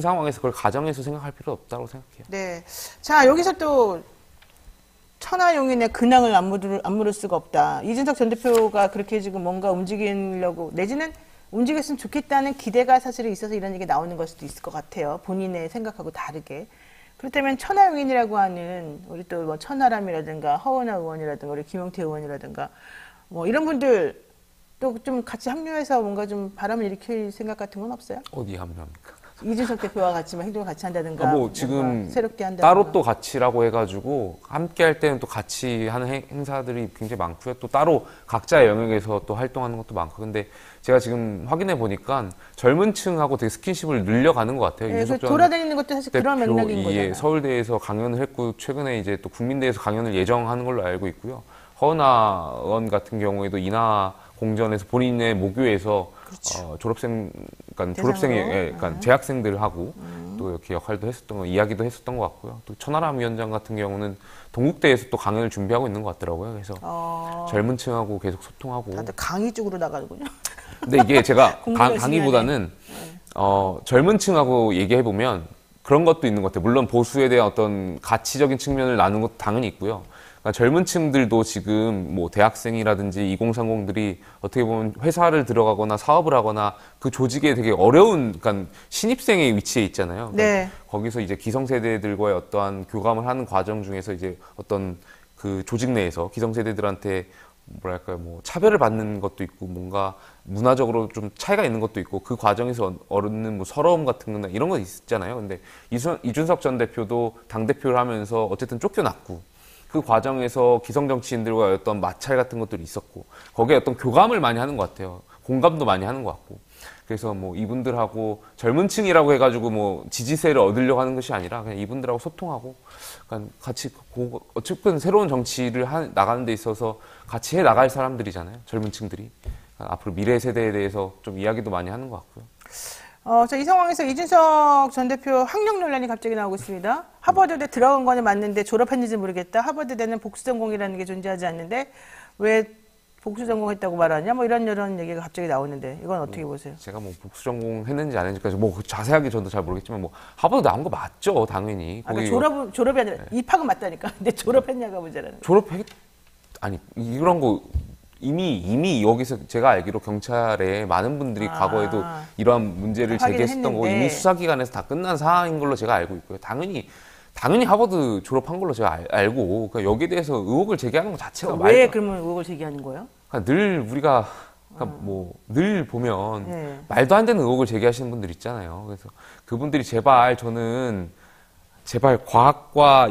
상황에서 그걸 가정해서 생각할 필요 없다고 생각해요. 네. 자, 여기서 또 천하용인의 근황을 안 물을 수가 없다. 이준석 전 대표가 그렇게 지금 뭔가 움직이려고 내지는 움직였으면 좋겠다는 기대가 사실은 있어서 이런 얘기 나오는 걸 수도 있을 것 같아요. 본인의 생각하고 다르게. 그렇다면 천하용인이라고 하는 우리 또 뭐 천하람이라든가 허은하 의원이라든가 우리 김용태 의원이라든가 뭐 이런 분들 또 좀 같이 합류해서 뭔가 좀 바람을 일으킬 생각 같은 건 없어요? 어디 합류합니까? 이준석 대표와 같이 막 행동을 같이 한다든가 뭐 지금 새롭게 한다든가 따로 또 같이라고 해가지고 함께 할 때는 또 같이 하는 행사들이 굉장히 많고요. 또 따로 각자의 영역에서 또 활동하는 것도 많고. 근데 제가 지금 확인해 보니까 젊은 층하고 되게 스킨십을 늘려가는 것 같아요. 네, 이준석 전 돌아다니는 것도 사실 그런 맥락인 예, 거잖아요. 서울대에서 강연을 했고 최근에 이제 또 국민대에서 강연을 예정하는 걸로 알고 있고요. 허은하 의원 같은 경우에도 인하 공전에서 본인의 모교에서 그렇죠. 그러니까 졸업생이, 대상으로? 예, 그러니까 재학생들하고 또 이렇게 역할도 했었던 거, 이야기도 했었던 것 같고요. 또 천하람 위원장 같은 경우는 동국대에서 또 강연을 준비하고 있는 것 같더라고요. 그래서 젊은 층하고 계속 소통하고. 다들 강의 쪽으로 나가는군요. 근데 이게 제가 공부를 강의보다는 젊은 층하고 얘기해 보면 그런 것도 있는 것 같아요. 물론 보수에 대한 어떤 가치적인 측면을 나누는 것도 당연히 있고요. 그러니까 젊은 층들도 지금 뭐 대학생이라든지 2030들이 어떻게 보면 회사를 들어가거나 사업을 하거나 그 조직에 되게 어려운, 그러니까 신입생의 위치에 있잖아요. 그러니까 네. 거기서 이제 기성세대들과의 어떠한 교감을 하는 과정 중에서 이제 어떤 그 조직 내에서 기성세대들한테 뭐랄까요, 뭐 차별을 받는 것도 있고 뭔가 문화적으로 좀 차이가 있는 것도 있고 그 과정에서 얻는 뭐 서러움 같은 거나 이런 거 있잖아요. 근데 이준석 전 대표도 당 대표를 하면서 어쨌든 쫓겨났고 그 과정에서 기성 정치인들과의 어떤 마찰 같은 것들이 있었고 거기에 어떤 교감을 많이 하는 것 같아요. 공감도 많이 하는 것 같고. 그래서 뭐 이분들하고 젊은 층이라고 해가지고 뭐 지지세를 얻으려고 하는 것이 아니라 그냥 이분들하고 소통하고 그러니까 같이 어쨌든 새로운 정치를 나가는 데 있어서 같이 해 나갈 사람들이잖아요. 젊은 층들이. 그러니까 앞으로 미래 세대에 대해서 좀 이야기도 많이 하는 것 같고요. 자, 이 상황에서 이준석 전 대표 학력 논란이 갑자기 나오고 있습니다. 하버드대 들어간 거는 맞는데 졸업했는지 모르겠다. 하버드대는 복수 전공이라는 게 존재하지 않는데 왜 복수 전공했다고 말하냐? 뭐 이런 얘기가 갑자기 나오는데 이건 어떻게 보세요? 제가 뭐 복수 전공했는지 안 했는지까지 뭐 자세하게 저도 잘 모르겠지만 뭐 하버드 나온 거 맞죠, 당연히. 그러니까 졸업이 아니라 입학은 맞다니까. 근데 졸업했냐가 문제라는 거예요. 아니 이런 거 이미 여기서 제가 알기로 경찰에 많은 분들이 과거에도 이러한 문제를 제기했었던 거고 이미 수사기관에서 다 끝난 사항인 걸로 제가 알고 있고요. 당연히 하버드 졸업한 걸로 제가 알고 그러니까 여기에 대해서 의혹을 제기하는 것 자체가 왜 그러면 의혹을 제기하는 거예요? 그러니까 늘 우리가 뭐 늘 보면 말도 안 되는 의혹을 제기하시는 분들 있잖아요. 그래서 그분들이 제발 과학과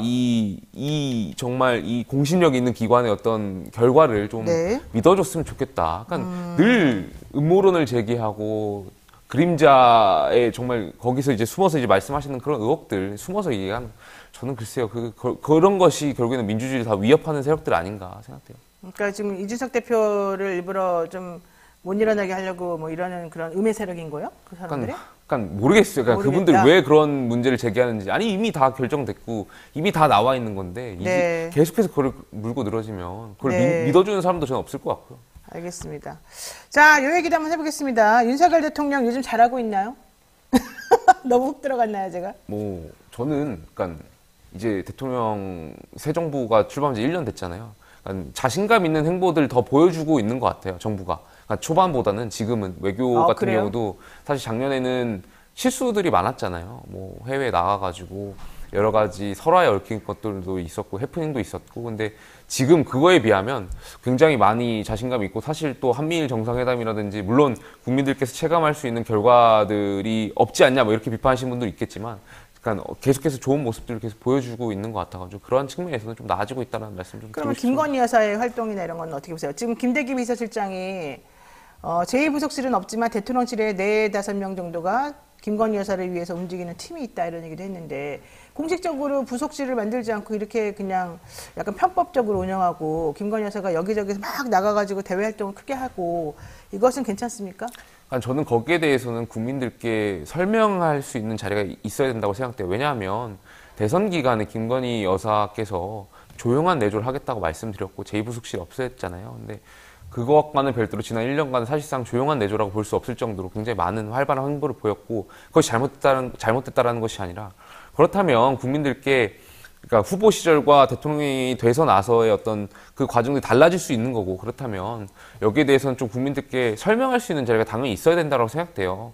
정말 이 공신력 있는 기관의 어떤 결과를 좀 믿어줬으면 좋겠다. 그러니까 늘 음모론을 제기하고 그림자에 정말 거기서 이제 숨어서 이제 말씀하시는 그런 의혹들 숨어서 얘기하는 저는 글쎄요 그런 것이 결국에는 민주주의를 다 위협하는 세력들 아닌가 생각돼요. 그러니까 지금 이준석 대표를 일부러 좀 못 일어나게 하려고 뭐 이러는 그런 음해 세력인 거예요? 그 사람들이? 그러니까 모르겠어요. 그러니까 그분들 왜 그런 문제를 제기하는지. 아니 이미 다 결정됐고 이미 다 나와 있는 건데 이제 계속해서 그걸 물고 늘어지면 그걸 믿어주는 사람도 저는 없을 것 같고요. 알겠습니다. 자, 요 얘기도 한번 해보겠습니다. 윤석열 대통령 요즘 잘하고 있나요? 너무 훅 들어갔나요, 제가? 뭐 저는 그러니까 이제 대통령 새 정부가 출범한 지 1년 됐잖아요. 그러니까 자신감 있는 행보들 더 보여주고 있는 것 같아요, 정부가. 그러니까 초반보다는 지금은 외교 같은 그래요? 경우도 사실 작년에는 실수들이 많았잖아요. 뭐 해외 나가가지고 여러 가지 설화에 얽힌 것들도 있었고 해프닝도 있었고 근데 지금 그거에 비하면 굉장히 많이 자신감 있고 사실 또 한미일 정상회담이라든지 물론 국민들께서 체감할 수 있는 결과들이 없지 않냐 뭐 이렇게 비판하시는 분도 있겠지만 그러니까 계속해서 좋은 모습들을 계속 보여주고 있는 것 같아가지고 그러한 측면에서는 좀 나아지고 있다는 말씀 좀 드리고 싶습니다. 그러면 김건희 여사의 활동이나 이런 건 어떻게 보세요? 지금 김대기 비서실장이 제2부속실은 없지만 대통령실에 4-5명 정도가 김건희 여사를 위해서 움직이는 팀이 있다 이런 얘기도 했는데 공식적으로 부속실을 만들지 않고 이렇게 그냥 약간 편법적으로 운영하고 김건희 여사가 여기저기서 막 나가가지고 대외 활동을 크게 하고 이것은 괜찮습니까? 저는 거기에 대해서는 국민들께 설명할 수 있는 자리가 있어야 된다고 생각돼요. 왜냐하면 대선 기간에 김건희 여사께서 조용한 내조를 하겠다고 말씀드렸고 제2부속실 없앴잖아요. 근데 그것과는 별도로 지난 1년간 사실상 조용한 내조라고 볼 수 없을 정도로 굉장히 많은 활발한 행보를 보였고 그것이 잘못됐다라는 것이 아니라 그렇다면 국민들께 그러니까 후보 시절과 대통령이 돼서 나서의 어떤 그 과정들이 달라질 수 있는 거고 그렇다면 여기에 대해서는 좀 국민들께 설명할 수 있는 자리가 당연히 있어야 된다고 생각돼요.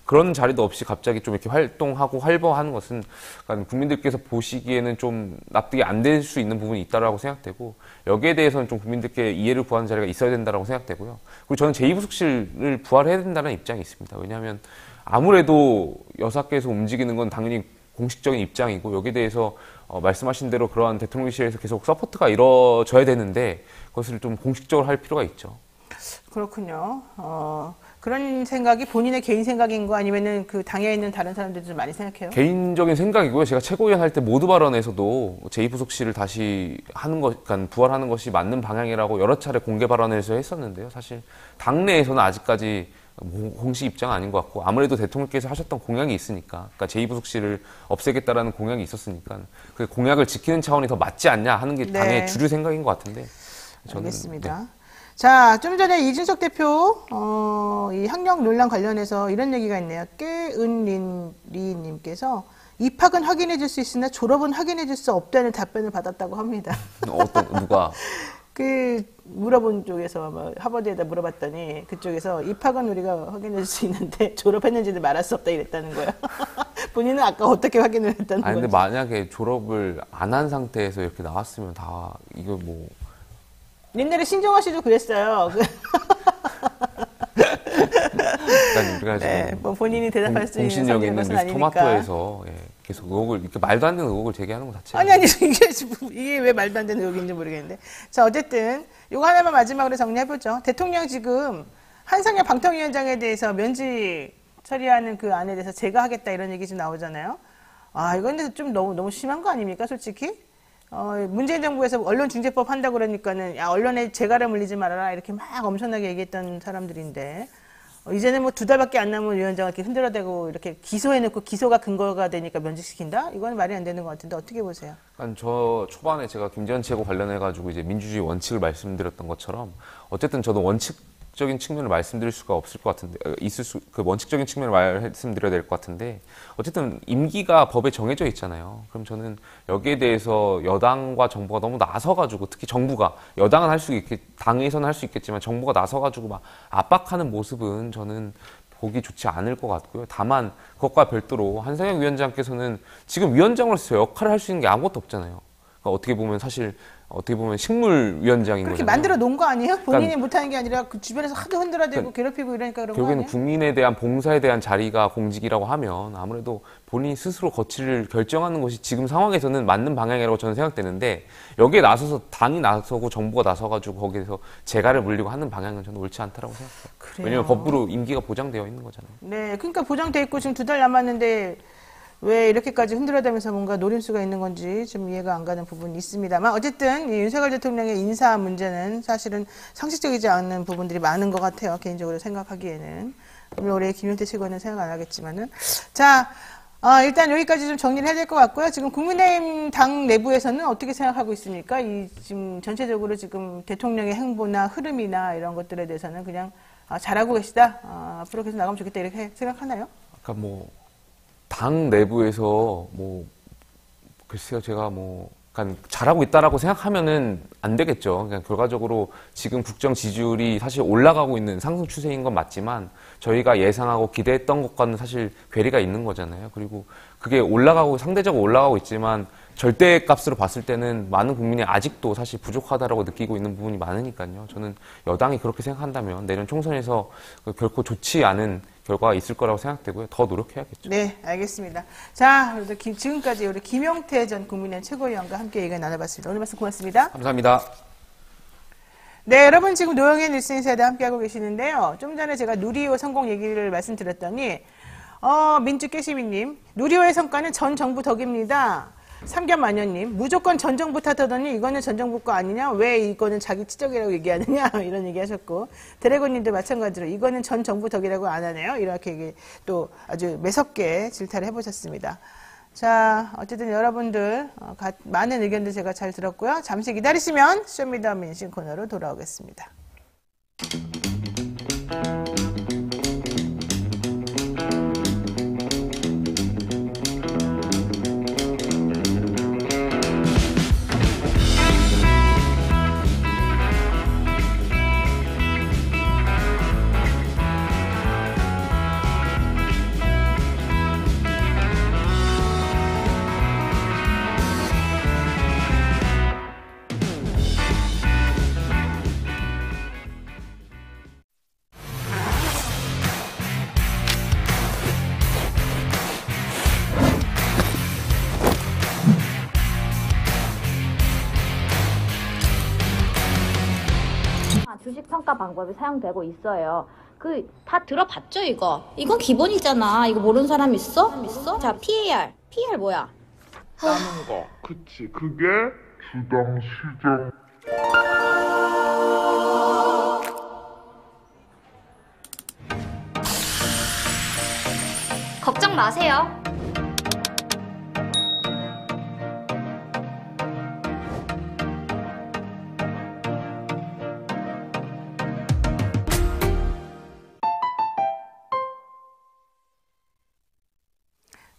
그런 자리도 없이 갑자기 좀 이렇게 활동하고 활보하는 것은 그러니까 국민들께서 보시기에는 좀 납득이 안 될 수 있는 부분이 있다고 생각되고 여기에 대해서는 좀 국민들께 이해를 구하는 자리가 있어야 된다고 생각되고요. 그리고 저는 제2부속실을 부활해야 된다는 입장이 있습니다. 왜냐하면 아무래도 여사께서 움직이는 건 당연히 공식적인 입장이고 여기에 대해서 말씀하신 대로 그러한 대통령실에서 계속 서포트가 이루어져야 되는데 그것을 좀 공식적으로 할 필요가 있죠. 그렇군요. 그런 생각이 본인의 개인 생각인 거 아니면은 그 당에 있는 다른 사람들도 좀 많이 생각해요? 개인적인 생각이고요. 제가 최고위원 할 때 모두 발언에서도 제2부속실을 다시 하는 것, 그러니까 부활하는 것이 맞는 방향이라고 여러 차례 공개 발언에서 했었는데요. 사실 당내에서는 아직까지 공식 입장은 아닌 것 같고 아무래도 대통령께서 하셨던 공약이 있으니까, 그러니까 제2부속실을 없애겠다라는 공약이 있었으니까 그 공약을 지키는 차원이 더 맞지 않냐 하는 게 네. 당의 주류 생각인 것 같은데. 저는, 알겠습니다. 네. 자, 좀 전에 이준석 대표 이 학력 논란 관련해서 이런 얘기가 있네요. 깨은리님께서 입학은 확인해 줄 수 있으나 졸업은 확인해 줄 수 없다는 답변을 받았다고 합니다. 누가? 그 물어본 쪽에서 뭐 하버드에다 물어봤더니 그쪽에서 입학은 우리가 확인해 줄 수 있는데 졸업했는지는 말할 수 없다 이랬다는 거예요. 본인은 아까 어떻게 확인을 했다는 거예요? 아니 근데 만약에 졸업을 안 한 상태에서 이렇게 나왔으면 다 이거 뭐 옛날에 신정아 씨도 그랬어요. 그러니까 네, 뭐 본인이 대답할 수 있는 공신력 있는 것은 아니니까. 뉴스토마토에서 계속 의혹을 이렇게 말도 안 되는 의혹을 제기하는 것 자체가 아니 이게 왜 말도 안 되는 의혹인지 모르겠는데. 자, 어쨌든 이거 하나만 마지막으로 정리해보죠. 대통령 지금 한상혁 방통위원장에 대해서 면직 처리하는 그 안에 대해서 제가 하겠다 이런 얘기 좀 나오잖아요. 아, 이건 좀 너무 심한 거 아닙니까, 솔직히? 문재인 정부에서 언론중재법 한다고 그러니까는 야, 언론에 재갈을 물리지 말아라 이렇게 막 엄청나게 얘기했던 사람들인데 이제는 뭐 2달밖에 안 남은 위원장을 이렇게 흔들어대고 이렇게 기소해놓고 기소가 근거가 되니까 면직시킨다? 이건 말이 안 되는 것 같은데 어떻게 보세요? 저 초반에 제가 김재현 최고 관련해가지고 이제 민주주의 원칙을 말씀드렸던 것처럼 어쨌든 저도 원칙적인 측면을 말씀드릴 수가 없을 것 같은데 그 원칙적인 측면을 말씀드려야 될 것 같은데 어쨌든 임기가 법에 정해져 있잖아요. 그럼 저는 여기에 대해서 여당과 정부가 너무 나서가지고 특히 정부가 여당은 할 수 있겠 당에서는 할 수 있겠지만 정부가 나서가지고 막 압박하는 모습은 저는 보기 좋지 않을 것 같고요. 다만 그것과 별도로 한상혁 위원장께서는 지금 위원장으로서 역할을 할 수 있는 게 아무것도 없잖아요. 그러니까 어떻게 보면 식물위원장인 그렇게 거잖아요. 만들어 놓은 거 아니에요? 본인이 그러니까 못하는 게 아니라 그 주변에서 하도 흔들어대고 괴롭히고 이러니까 그런 거 결국에는 아니에요? 국민에 대한 봉사에 대한 자리가 공직이라고 하면 아무래도 본인이 스스로 거취를 결정하는 것이 지금 상황에서는 맞는 방향이라고 저는 생각되는데 여기에 나서서 당이 나서고 정부가 나서가지고 거기에서 재갈을 물리고 하는 방향은 저는 옳지 않다라고 생각해요. 그래요? 왜냐하면 법으로 임기가 보장되어 있는 거잖아요. 네, 그러니까 보장돼 있고 지금 2달 남았는데 왜 이렇게까지 흔들어대면서 뭔가 노림수가 있는 건지 좀 이해가 안 가는 부분이 있습니다만 어쨌든 이 윤석열 대통령의 인사 문제는 사실은 상식적이지 않은 부분들이 많은 것 같아요. 개인적으로 생각하기에는. 물론 올해 김용태 최고는 생각 안 하겠지만은. 자, 일단 여기까지 좀 정리를 해야 될 것 같고요. 지금 국민의힘 당 내부에서는 어떻게 생각하고 있습니까? 지금 전체적으로 지금 대통령의 행보나 흐름이나 이런 것들에 대해서는 그냥 잘하고 계시다. 앞으로 계속 나가면 좋겠다 이렇게 생각하나요? 그러니까 당 내부에서 글쎄요, 제가 그러니까 잘하고 있다라고 생각하면은 안 되겠죠. 그냥 결과적으로 지금 국정 지지율이 사실 올라가고 있는 상승 추세인 건 맞지만 저희가 예상하고 기대했던 것과는 사실 괴리가 있는 거잖아요. 그리고 그게 상대적으로 올라가고 있지만 절대값으로 봤을 때는 많은 국민이 아직도 사실 부족하다라고 느끼고 있는 부분이 많으니까요. 저는 여당이 그렇게 생각한다면 내년 총선에서 결코 좋지 않은 결과가 있을 거라고 생각되고요. 더 노력해야겠죠. 네, 알겠습니다. 자, 지금까지 우리 김용태 전 국민의힘 최고위원과 함께 얘기 나눠봤습니다. 오늘 말씀 고맙습니다. 감사합니다. 네, 여러분 지금 노영의 뉴스인사이드 함께하고 계시는데요. 좀 전에 제가 누리호 성공 얘기를 말씀드렸더니 민주깨시미님, 누리호의 성과는 전 정부 덕입니다. 삼겹마녀님, 무조건 전 정부 탓하더니 이거는 전 정부 거 아니냐? 왜 이거는 자기 치적이라고 얘기하느냐? 이런 얘기 하셨고, 드래곤님도 마찬가지로 이거는 전 정부 덕이라고 안 하네요. 이렇게 또 아주 매섭게 질타를 해보셨습니다. 자, 어쨌든 여러분들 많은 의견들 제가 잘 들었고요. 잠시 기다리시면 쇼미더민신 코너로 돌아오겠습니다. 주식 평가 방법이 사용되고 있어요. 다 들어봤죠, 이거? 이건 기본이잖아. 이거 모르는 사람 있어? 자, PAR. PAR 뭐야? 나는 거. 그치. 그게 주당 시장. 걱정 마세요.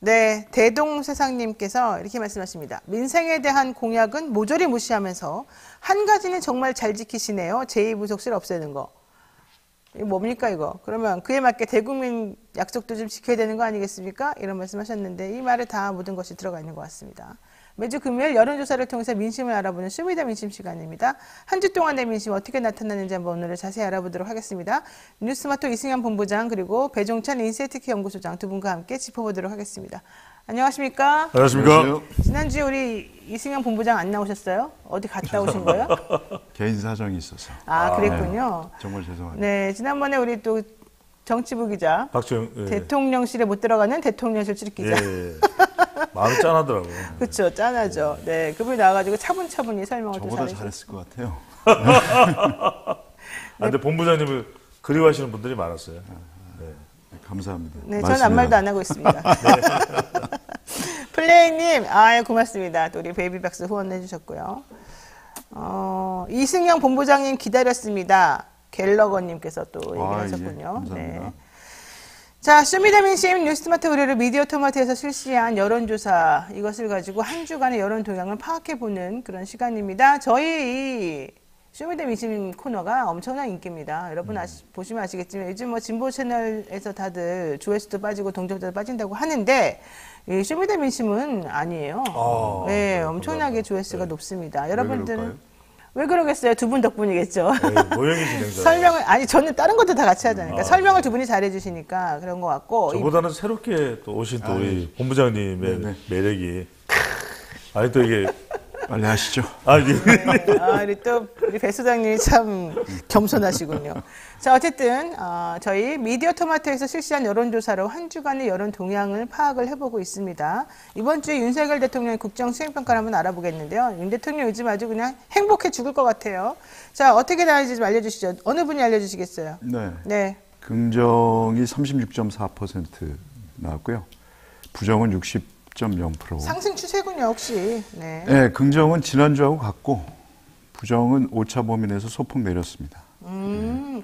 네, 대동세상님께서 이렇게 말씀하십니다. 민생에 대한 공약은 모조리 무시하면서 한 가지는 정말 잘 지키시네요. 제2부속실 없애는 거. 이거 뭡니까 이거? 그러면 그에 맞게 대국민 약속도 좀 지켜야 되는 거 아니겠습니까? 이런 말씀하셨는데 이 말에 다 모든 것이 들어가 있는 것 같습니다. 매주 금요일 여론조사를 통해서 민심을 알아보는 쇼미더 민심 시간입니다. 한 주 동안의 민심 어떻게 나타났는지 한번 오늘 자세히 알아보도록 하겠습니다. 뉴스마토 이승현 본부장 그리고 배종찬 인사이트키 연구소장 두 분과 함께 짚어보도록 하겠습니다. 안녕하십니까? 안녕하십니까? 지난주에 우리 이승현 본부장 안 나오셨어요? 어디 갔다 오신 거예요? 개인 사정이 있어서. 아, 그랬군요. 네, 정말 죄송합니다. 네, 지난번에 우리 또 정치부 기자, 박주영 예. 대통령실에 못 들어가는 대통령실 출입 기자. 예. 마음이 짠하더라고요. 그렇죠, 짠하죠. 네, 그분이 나와가지고 차분차분히 설명을 또 저보다 잘해주셨어요. 잘했을 것 같아요. 아, 근데 본부장님을 그리워하시는 분들이 많았어요. 네. 감사합니다. 네, 저는 아무 말도 안 하고 있습니다. 플레이님, 고맙습니다. 또 우리 베이비박스 후원해 주셨고요. 이승영 본부장님 기다렸습니다. 갤러거님께서 또 얘기하셨군요. 예, 감사합니다. 네. 자, 쇼미더민심 뉴스마트 의뢰로 미디어 토마토에서 실시한 여론조사 이것을 가지고 한 주간의 여론 동향을 파악해보는 그런 시간입니다. 저희 이 쇼미더민심 코너가 엄청난 인기입니다. 여러분 보시면 아시겠지만 요즘 뭐 진보 채널에서 다들 조회수도 빠지고 동접자도 빠진다고 하는데 이 쇼미더민심은 아니에요. 네, 엄청나게 조회수가 높습니다. 여러분들은 왜 그러겠어요? 두 분 덕분이겠죠. 네, 노영희 진행자. 설명을 저는 다른 것도 다 같이 하잖아요. 그러니까 설명을 두 분이 잘해주시니까 그런 것 같고. 저보다는 새롭게 또 오신 또 우리 본부장님의 매력이. 아니 또 이게 빨리 하시죠. 우리 배 소장님이 참 겸손하시군요. 자, 어쨌든 저희 미디어 토마토에서 실시한 여론조사로 한 주간의 여론 동향을 파악을 해보고 있습니다. 이번 주에 윤석열 대통령의 국정 수행평가를 한번 알아보겠는데요. 윤 대통령 요즘 아주 그냥 행복해 죽을 것 같아요. 자, 어떻게 나왔는지 좀 알려주시죠. 어느 분이 알려주시겠어요? 네. 긍정이 36.4% 나왔고요. 부정은 60.0%. 상승 추세군요, 혹시. 네. 네, 긍정은 지난주하고 같고 부정은 오차 범위 내에서 소폭 내렸습니다.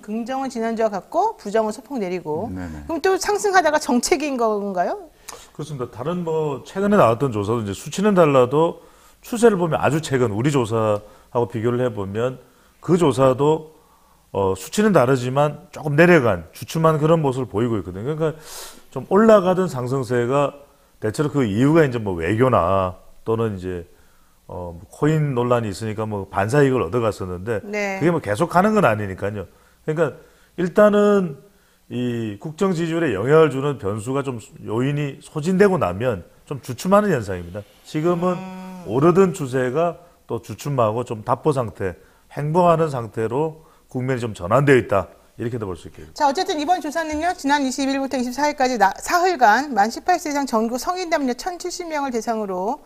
긍정은 지난주와 같고 부정은 소폭 내리고. 네네. 그럼 또 상승하다가 정체기인 건가요? 그렇습니다. 다른 뭐 최근에 나왔던 조사도 이제 수치는 달라도 추세를 보면 아주 최근 우리 조사하고 비교를 해보면 그 조사도 수치는 다르지만 조금 내려간 주춤한 그런 모습을 보이고 있거든요. 그러니까 좀 올라가던 상승세가 대체로 그 이유가 이제 뭐 외교나 또는 이제 코인 논란이 있으니까 뭐 반사이익을 얻어갔었는데 네. 그게 뭐 계속 가는 건 아니니까요. 그러니까 일단은 이 국정 지지율에 영향을 주는 변수가 좀 요인이 소진되고 나면 좀 주춤하는 현상입니다. 지금은 오르던 추세가 또 주춤하고 좀 답보 상태, 횡보하는 상태로 국면이 좀 전환되어 있다. 이렇게도 볼 수 있겠습니다. 자, 어쨌든 이번 조사는요, 지난 20일부터 24일까지 사흘간 만 18세 이상 전국 성인 남녀 1,070명을 대상으로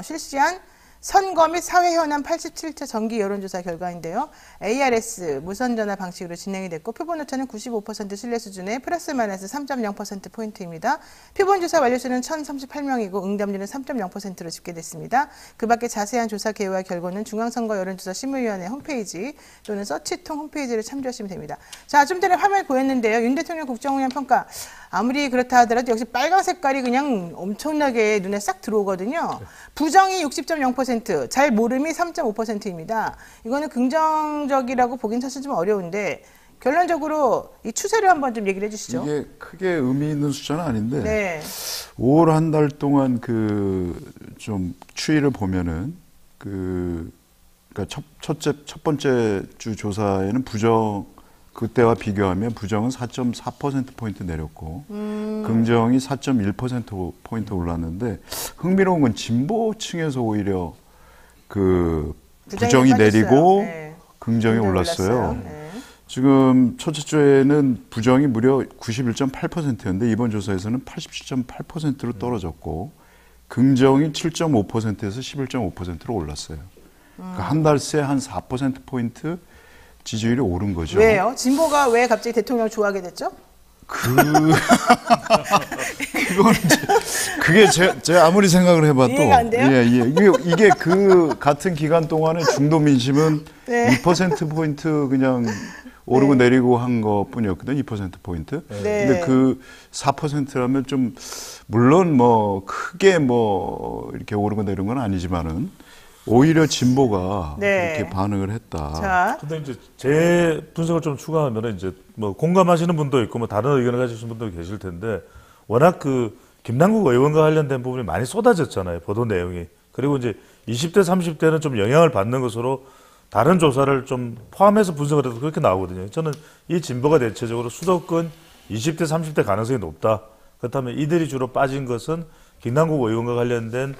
실시한 선거 및 사회 현안 87차 정기 여론조사 결과인데요. ARS 무선전화 방식으로 진행이 됐고 표본 오차는 95% 신뢰 수준의 플러스 마이너스 3.0%포인트입니다. 표본 조사 완료수는 1,038명이고 응답률은 3.0%로 집계됐습니다. 그 밖에 자세한 조사 개요와 결과는 중앙선거 여론조사 심의위원회 홈페이지 또는 서치통 홈페이지를 참조하시면 됩니다. 자, 좀 전에 화면 보였는데요. 윤 대통령 국정운영 평가 아무리 그렇다 하더라도 역시 빨간 색깔이 그냥 엄청나게 눈에 싹 들어오거든요. 부정이 60.0%, 잘 모름이 3.5%입니다. 이거는 긍정적이라고 보긴 사실 좀 어려운데 결론적으로 이 추세를 한번 좀 얘기를 해주시죠. 이게 크게 의미 있는 숫자는 아닌데 네. 5월 한 달 동안 좀 추이를 보면은 그러니까 첫 번째 주 조사에는 부정 그때와 비교하면 부정은 4.4%포인트 내렸고 긍정이 4.1%포인트 올랐는데 흥미로운 건 진보층에서 오히려 부정이 내리고 네. 긍정이 올랐어요. 네. 지금 첫째 주에는 부정이 무려 91.8%였는데 이번 조사에서는 87.8%로 떨어졌고 긍정이 7.5%에서 11.5%로 올랐어요. 그러니까 한 달 새 한 4%포인트 지지율이 오른 거죠. 왜요? 진보가 왜 갑자기 대통령을 좋아하게 됐죠? 그거는 그게 제 아무리 생각을 해봐도 이해가 안 돼요? 예. 이게 그 같은 기간 동안에 중도 민심은 네. 2%포인트 그냥 오르고 내리고 한 것뿐이었거든, 2%포인트. 네. 근데 그 4%라면 좀, 물론 뭐, 크게 뭐, 이렇게 오르고 내리는 건 아니지만은, 오히려 진보가 네. 이렇게 반응을 했다. 자, 근데 이제 제 분석을 좀 추가하면은 이제 뭐 공감하시는 분도 있고 뭐 다른 의견을 가지신 분도 계실 텐데 워낙 그 김남국 의원과 관련된 부분이 많이 쏟아졌잖아요. 보도 내용이. 그리고 이제 20대, 30대는 좀 영향을 받는 것으로 다른 조사를 좀 포함해서 분석을 해도 그렇게 나오거든요. 저는 이 진보가 대체적으로 수도권 20대, 30대 가능성이 높다. 그렇다면 이들이 주로 빠진 것은 김남국 의원과 관련된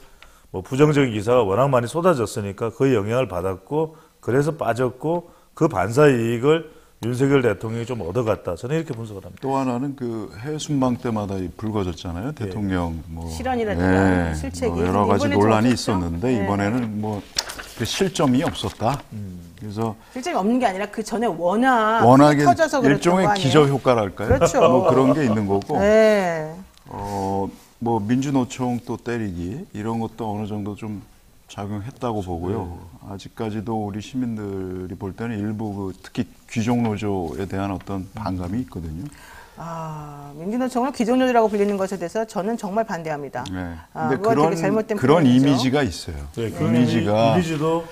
뭐 부정적인 기사가 워낙 많이 쏟아졌으니까 그 영향을 받았고 그래서 빠졌고 그 반사 이익을 윤석열 대통령이 좀 얻어갔다. 저는 이렇게 분석을 합니다. 또 하나는 그 해외 순방 때마다 불거졌잖아요. 대통령 뭐 실언이라든가 실책이. 여러 가지 이번에 좀 논란이 없었죠? 있었는데 네. 이번에는 뭐 그 실점이 없었다. 그래서 실책이 없는 게 아니라 그 전에 워낙 워낙에 터져서 그랬던 일종의 거 아니에요? 기저 효과랄까요? 그렇죠. 뭐 그런 게 있는 거고. 네. 뭐 민주노총 또 때리기 이런 것도 어느 정도 좀 작용했다고 보고요. 아직까지도 우리 시민들이 볼 때는 일부 그 특히 귀족노조에 대한 어떤 반감이 있거든요. 민주노총을 기존노조라고 불리는 것에 대해서 저는 정말 반대합니다. 네. 근데 근데 되게 잘못된 그런 표현이죠. 이미지가 있어요. 네, 그 이미지도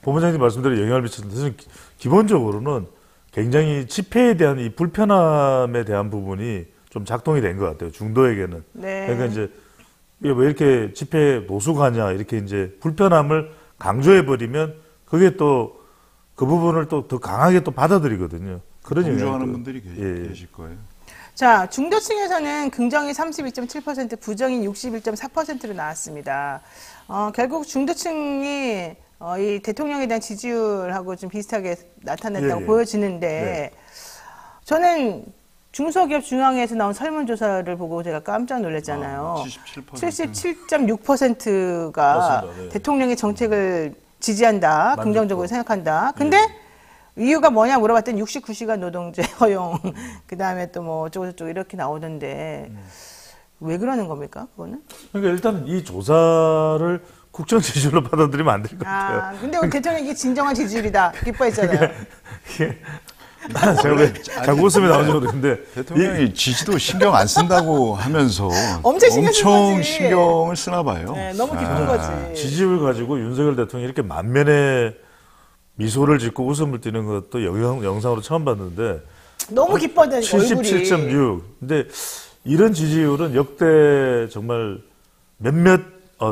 본부장님 말씀대로 영향을 미쳤는데 저는 기본적으로는 굉장히 집회에 대한 이 불편함에 대한 부분이 좀 작동이 된 것 같아요. 중도에게는. 네. 그러니까 이제 왜 이렇게 집회에 노숙하냐 이렇게 이제 불편함을 강조해 버리면 그게 또 그 부분을 또 더 강하게 또 받아들이거든요. 그런 동조하는 영향이 분들이 계실 거예요. 자, 중도층에서는 긍정이 32.7%, 부정이 61.4%로 나왔습니다. 결국 중도층이 이 대통령에 대한 지지율하고 좀 비슷하게 나타났다고 예. 보여지는데 네. 저는 중소기업 중앙회에서 나온 설문조사를 보고 제가 깜짝 놀랐잖아요. 77.6%가 맞습니다. 네. 대통령의 정책을 지지한다, 긍정적으로 생각한다. 근데 이유가 뭐냐 물어봤더니 69시간 노동제 허용, 그 다음에 또 뭐 어쩌고저쩌고 이렇게 나오던데 왜 그러는 겁니까, 그거는? 그러니까 일단 이 조사를 국정 지지율로 받아들이면 안 될 것 같아요. 근데 우리 대통령이 이게 진정한 지지율이다. 기뻐했잖아요. 제가 왜 자꾸 웃음이 나오는지 모르겠는데 대통령이 지지도 신경 안 쓴다고 하면서 엄청 신경 쓴 거지. 신경을 쓰나 봐요. 네, 너무 기쁜 거지. 지지율 가지고 윤석열 대통령이 이렇게 만면에 미소를 짓고 웃음을 띠는 것도 영상으로 처음 봤는데 너무 기뻐하다니까, 얼굴이. 77.6. 근데 이런 지지율은 역대 정말 몇몇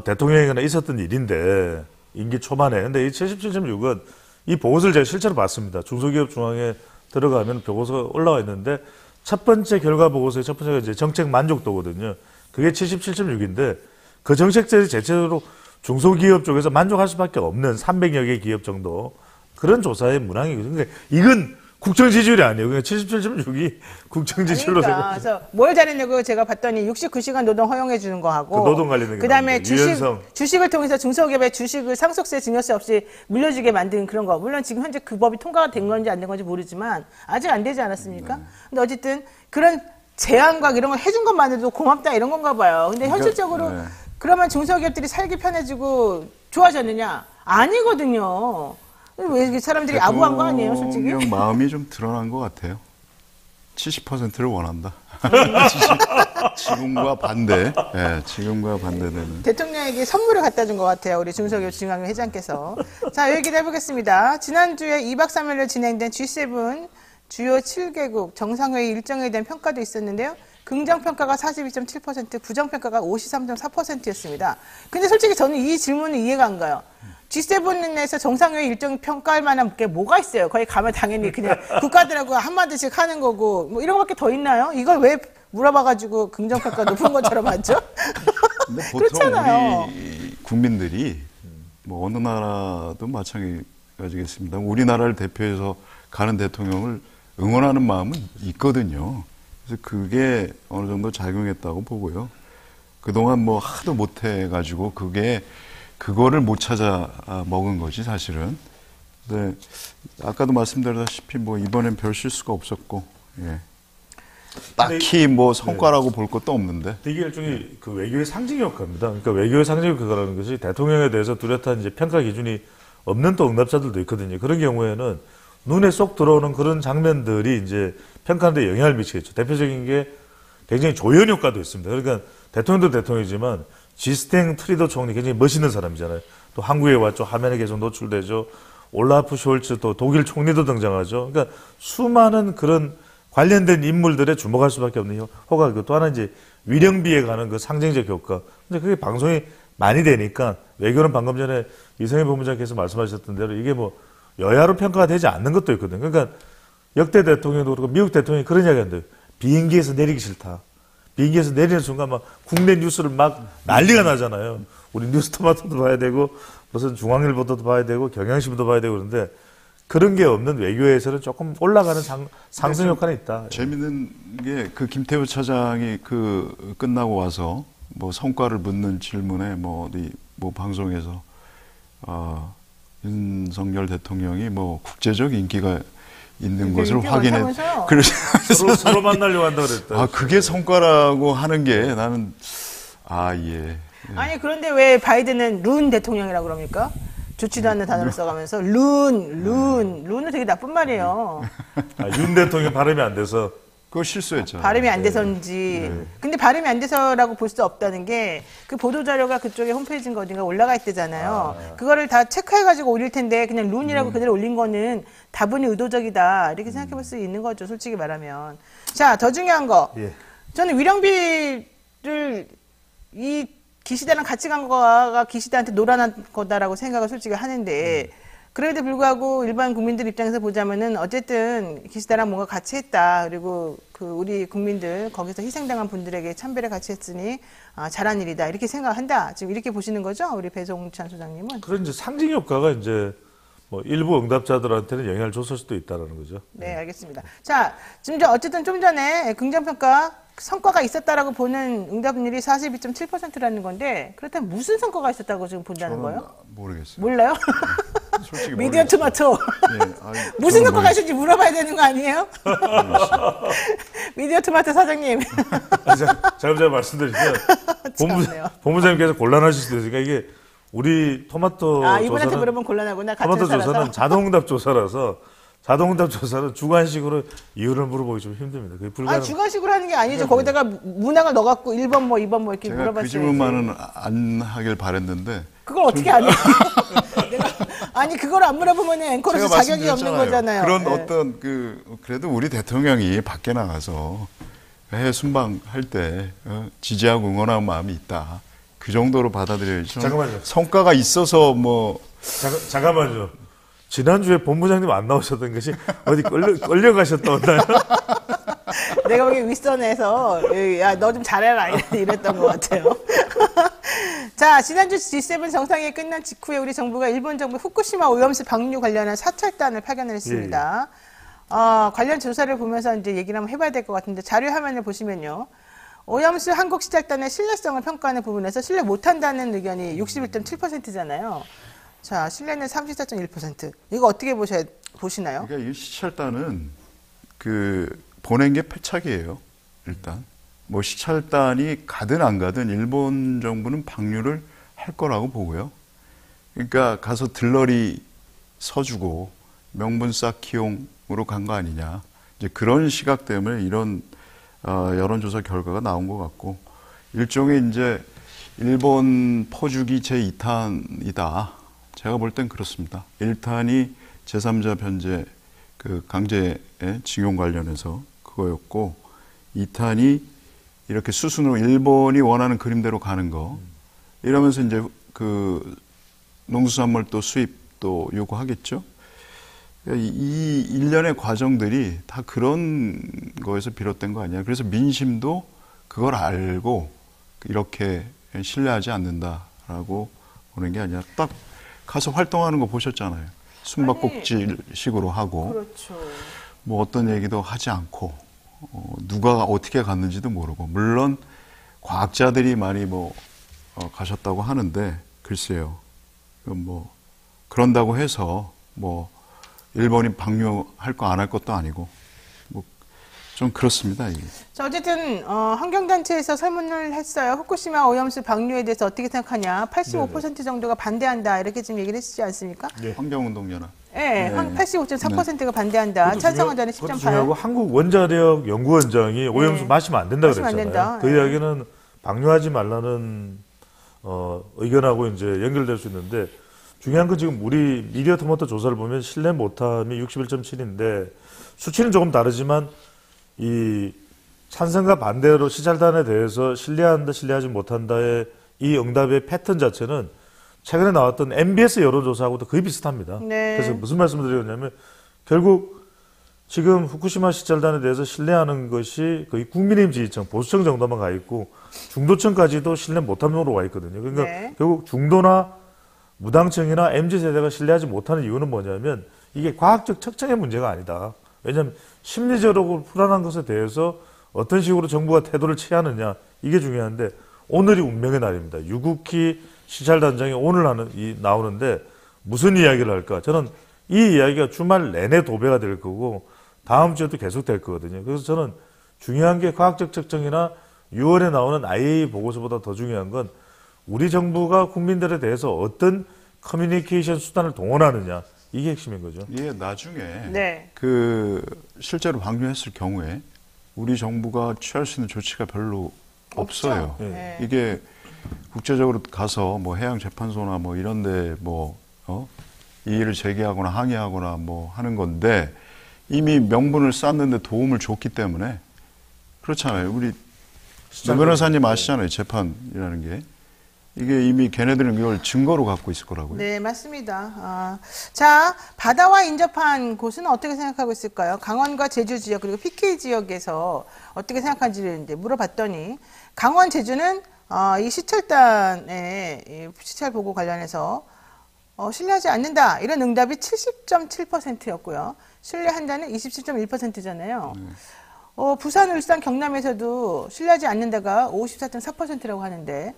대통령에게나 있었던 일인데 임기 초반에. 근데 이 77.6은 이 보고서를 제가 실제로 봤습니다. 중소기업 중앙에 들어가면 보고서가 올라와 있는데 첫 번째 결과 보고서의 첫 번째가 이제 정책 만족도거든요. 그게 77.6인데 그 정책들이 대체적으로 중소기업 쪽에서 만족할 수밖에 없는 300여 개 기업 정도 그런 조사의 문항이거든요. 그러니까 이건 국정 지지율이 아니에요. 그러니까 77.6이 국정 지지율로 그러니까, 그래서 뭘 잘했냐고 제가 봤더니 69시간 노동 허용해 주는 거 하고 그 노동 관련된 게 그다음에 나옵니다. 유연성. 주식을 통해서 중소기업의 주식을 상속세 증여세 없이 물려주게 만든 그런 거. 물론 지금 현재 그 법이 통과가 된 건지 안 된 건지 모르지만 아직 안 되지 않았습니까? 근데 어쨌든 그런 제안과 이런 걸 해준 것만으로도 고맙다 이런 건가 봐요. 근데 현실적으로 그러면 중소기업들이 살기 편해지고 좋아졌느냐? 아니거든요. 왜 이렇게 사람들이 아부한 거 아니에요, 솔직히? 대통령 마음이 좀 드러난 것 같아요. 70%를 원한다. 지금과 반대. 예, 지금과 반대되는. 대통령에게 선물을 갖다 준 것 같아요. 우리 중소기업 중앙회 회장께서. 자, 얘기를 해보겠습니다. 지난주에 2박 3일로 진행된 G7 주요 7개국 정상회의 일정에 대한 평가도 있었는데요. 긍정평가가 42.7%, 부정평가가 53.4%였습니다. 근데 솔직히 저는 이 질문은 이해가 안 가요. G7에서 정상회의 일정 평가할 만한 게 뭐가 있어요? 거기 가면 당연히 그냥 국가들하고 한마디씩 하는 거고 뭐 이런 것밖에 더 있나요? 이걸 왜 물어봐가지고 긍정평가 높은 것처럼 하죠? 근데 보통 그렇잖아요. 우리 국민들이 뭐 어느 나라도 마찬가지겠습니다. 우리나라를 대표해서 가는 대통령을 응원하는 마음은 있거든요. 그래서 그게 어느 정도 작용했다고 보고요. 그동안 뭐 하도 못해가지고 그거를 못 찾아 먹은 거지 사실은. 근데 아까도 말씀드렸다시피 뭐 이번엔 별 실수가 없었고, 예. 딱히 뭐 성과라고 볼 것도 없는데. 이게 일종의 그 외교의 상징 효과입니다. 그러니까 외교의 상징 효과라는 것이 대통령에 대해서 뚜렷한 이제 평가 기준이 없는 또 응답자들도 있거든요. 그런 경우에는 눈에 쏙 들어오는 그런 장면들이 이제 평가하는데 영향을 미치겠죠. 대표적인 게 굉장히 조연 효과도 있습니다. 그러니까 대통령도 대통령이지만 지스탱 트리더 총리 굉장히 멋있는 사람이잖아요. 또 한국에 왔죠. 화면에 계속 노출되죠. 올라프 숄츠 또 독일 총리도 등장하죠. 그러니까 수많은 그런 관련된 인물들에 주목할 수밖에 없는 효과가 또 하나 이제 위령비에 가는 그 상징적 효과. 근데 그게 방송이 많이 되니까 외교는 방금 전에 이성희 본부장께서 말씀하셨던 대로 이게 뭐 여야로 평가가 되지 않는 것도 있거든요. 그러니까 역대 대통령도 그렇고 미국 대통령이 그런 이야기 한대요. 비행기에서 내리기 싫다. 비행기에서 내리는 순간 막 국내 뉴스를 막 난리가 나잖아요. 우리 뉴스토마토도 봐야 되고 무슨 중앙일보도 봐야 되고 경향신문도 봐야 되고 그런데 그런 게 없는 외교에서는 조금 올라가는 상승 효과는 있다. 재밌는 게 그 김태우 차장이 그 끝나고 와서 뭐 성과를 묻는 질문에 뭐 어디 뭐 방송에서 윤석열 대통령이 뭐 국제적 인기가 있는 것을 확인해. 그래서 서로 만나려고 한다 그랬다. 그게 성과라고 하는 게 나는 예. 아니 그런데 왜 바이든은 룬 대통령이라고 그럽니까? 좋지도 않는 단어를 써가면서 룬은 되게 나쁜 말이에요. 윤 대통령 발음이 안 돼서 그거 실수했죠. 발음이 안 돼서인지. 근데 발음이 안 돼서라고 볼 수 없다는 게 그 보도자료가 그쪽에 홈페이지인가 어딘가 올라가 있대잖아요. 그거를 다 체크해가지고 올릴 텐데 그냥 룬이라고 그대로 올린 거는 다분히 의도적이다. 이렇게 생각해 볼 수 있는 거죠. 솔직히 말하면. 자, 더 중요한 거. 예. 저는 위령비를 이 기시다랑 같이 간 거가 기시다한테 노란한 거다라고 생각을 솔직히 하는데 그래도 불구하고 일반 국민들 입장에서 보자면은 어쨌든 기시다랑 뭔가 같이 했다. 그리고 그 우리 국민들 거기서 희생당한 분들에게 참배를 같이 했으니 잘한 일이다. 이렇게 생각한다. 지금 이렇게 보시는 거죠? 우리 배종찬 소장님은. 그런 이제 상징 효과가 이제 뭐 일부 응답자들한테는 영향을 줬을 수도 있다라는 거죠. 네, 알겠습니다. 자, 지금 어쨌든 좀 전에 긍정평가 성과가 있었다라고 보는 응답률이 42.7%라는 건데 그렇다면 무슨 성과가 있었다고 지금 본다는 거예요? 모르겠어요. 몰라요? 솔직히 미디어 토마토. 무슨 성과가 있을지 물어봐야 되는 거 아니에요? 미디어 토마토 사장님. 제가 말씀드리면 본부장님께서 곤란하실 수도 있으니까 이게 우리 토마토 이분한테 조사는 물어보면 곤란하구나. 토마토 조사는 자동응답 조사라서 자동응답 조사는 주관식으로 이유를 물어보기 좀 힘듭니다. 그게 불가능. 주관식으로 하는 게 아니죠. 거기다가 문항을 넣어갖고 1번 뭐 2번 뭐 이렇게 물어봤어요. 그 질문만은 안 하길 바랬는데. 그걸 어떻게 안 해? 아니 그걸 안 물어보면 앵커로서 자격이 없는 거잖아요. 그런 어떤 그래도 우리 대통령이 밖에 나가서 해외 순방할 때 지지하고 응원하는 마음이 있다. 그 정도로 받아들여야죠. 잠깐만요. 성과가 있어서 뭐. 잠깐만요. 지난주에 본부장님 안 나오셨던 것이 어디 끌려가셨다나요? 내가 보기엔 윗선에서 야 너 좀 잘해라 이랬던 것 같아요. 자, 지난주 G7 정상회의 끝난 직후에 우리 정부가 일본 정부 후쿠시마 오염수 방류 관련한 사찰단을 파견을 했습니다. 관련 조사를 보면서 이제 얘기를 한번 해봐야 될 것 같은데 자료 화면을 보시면요. 오염수 한국 시찰단의 신뢰성을 평가하는 부분에서 신뢰 못한다는 의견이 61.7%잖아요. 자, 신뢰는 34.1%. 이거 어떻게 보시나요? 그러니까 이 시찰단은 보낸 게 패착이에요. 일단 뭐 시찰단이 가든 안 가든 일본 정부는 방류를 할 거라고 보고요. 그러니까 가서 들러리 서주고 명분 쌓기용으로 간 거 아니냐. 이제 그런 시각 때문에 이런 여론조사 결과가 나온 것 같고 일종의 이제 일본 퍼주기 제2탄이다. 제가 볼 땐 그렇습니다. 1탄이 제3자 변제 강제 징용 관련해서 그거였고 2탄이 이렇게 수순으로 일본이 원하는 그림대로 가는 거 이러면서 이제 농수산물 또 수입도 요구하겠죠. 이 일련의 과정들이 다 그런 거에서 비롯된 거 아니야. 그래서 민심도 그걸 알고 이렇게 신뢰하지 않는다라고 보는 게 아니라 딱 가서 활동하는 거 보셨잖아요. 숨바꼭질식으로 하고. 그렇죠. 뭐 어떤 얘기도 하지 않고 누가 어떻게 갔는지도 모르고 물론 과학자들이 많이 뭐 가셨다고 하는데 글쎄요. 뭐 그런다고 해서 뭐 일본이 방류할 거 안 할 것도 아니고 뭐 좀 그렇습니다. 이게. 자, 어쨌든 환경단체에서 설문을 했어요. 후쿠시마 오염수 방류에 대해서 어떻게 생각하냐. 85% 정도가 반대한다. 이렇게 지금 얘기를 했지 않습니까? 환경운동연합. 네, 85.4%가 반대한다. 찬성한다는 그것도 10.8. 중요하고 한국 원자력 연구원장이 오염수 마시면 안 된다 마시면 안 그랬잖아요. 된다. 그 이야기는 방류하지 말라는 의견하고 이제 연결될 수 있는데 중요한 건 지금 우리 미디어 토마토 조사를 보면 신뢰 못함이 61.7인데 수치는 조금 다르지만 이 찬성과 반대로 시찰단에 대해서 신뢰한다, 신뢰하지 못한다의 이 응답의 패턴 자체는 최근에 나왔던 MBS 여론조사하고도 거의 비슷합니다. 네. 그래서 무슨 말씀을 드리냐면 결국 지금 후쿠시마 시찰단에 대해서 신뢰하는 것이 거의 국민의힘 지지층, 보수층 정도만 가 있고 중도층까지도 신뢰 못함으로 와 있거든요. 그러니까 네. 결국 중도나 무당층이나 MZ세대가 신뢰하지 못하는 이유는 뭐냐면 이게 과학적 측정의 문제가 아니다. 왜냐하면 심리적으로 불안한 것에 대해서 어떤 식으로 정부가 태도를 취하느냐 이게 중요한데 오늘이 운명의 날입니다. 유국희 시찰단장이 오늘 나오는데 무슨 이야기를 할까? 저는 이 이야기가 주말 내내 도배가 될 거고 다음 주에도 계속 될 거거든요. 그래서 저는 중요한 게 과학적 측정이나 6월에 나오는 IAEA 보고서보다 더 중요한 건 우리 정부가 국민들에 대해서 어떤 커뮤니케이션 수단을 동원하느냐 이게 핵심인 거죠. 예, 나중에 네. 그 실제로 방류했을 경우에 우리 정부가 취할 수 있는 조치가 별로 없어요. 네. 이게 국제적으로 가서 뭐 해양재판소나 뭐 이런데 뭐 이의를 제기하거나 항의하거나 뭐 하는 건데 이미 명분을 쌓는데 도움을 줬기 때문에 그렇잖아요. 우리 노 변호사님 아시잖아요. 재판이라는 게. 이게 이미 걔네들은 이걸 증거로 갖고 있을 거라고요. 네, 맞습니다. 자, 바다와 인접한 곳은 어떻게 생각하고 있을까요? 강원과 제주 지역 그리고 PK 지역에서 어떻게 생각하는지를 이제 물어봤더니 강원, 제주는 이 시찰단의 이 시찰 보고 관련해서 신뢰하지 않는다 이런 응답이 70.7%였고요. 신뢰한다는 27.1%잖아요. 부산, 울산, 경남에서도 신뢰하지 않는 데가 54.4%라고 하는데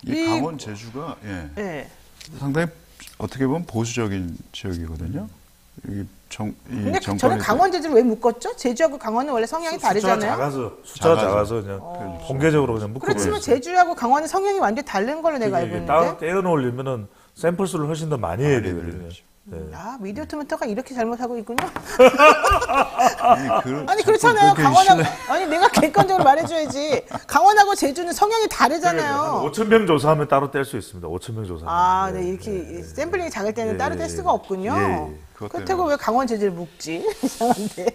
이 강원, 제주가 네. 상당히 어떻게 보면 보수적인 지역이거든요. 근데 저는 강원, 제주를 왜 묶었죠? 제주하고 강원은 원래 성향이 다르잖아요. 숫자가 작아서 그냥 통계적으로 그냥 묶어버렸어요. 그렇지만 제주하고 강원은 성향이 완전히 다른 걸로 내가 알고 있는데. 따로 떼어놓으려면은 샘플 수를 훨씬 더 많이 해야 되거든요. 네. 미디어 토마토가 이렇게 잘못하고 있군요. 아니, 아니 그렇잖아요. 강원하고 아니 내가 객관적으로 말해줘야지. 강원하고 제주는 성향이 다르잖아요. 5,000명 조사하면 따로 뗄 수 있습니다. 5,000명 조사하면. 네, 이렇게 샘플링이 작을 때는 따로 뗄 수가 없군요. 그렇다고 왜 강원, 제주를 묶지? 이상한데.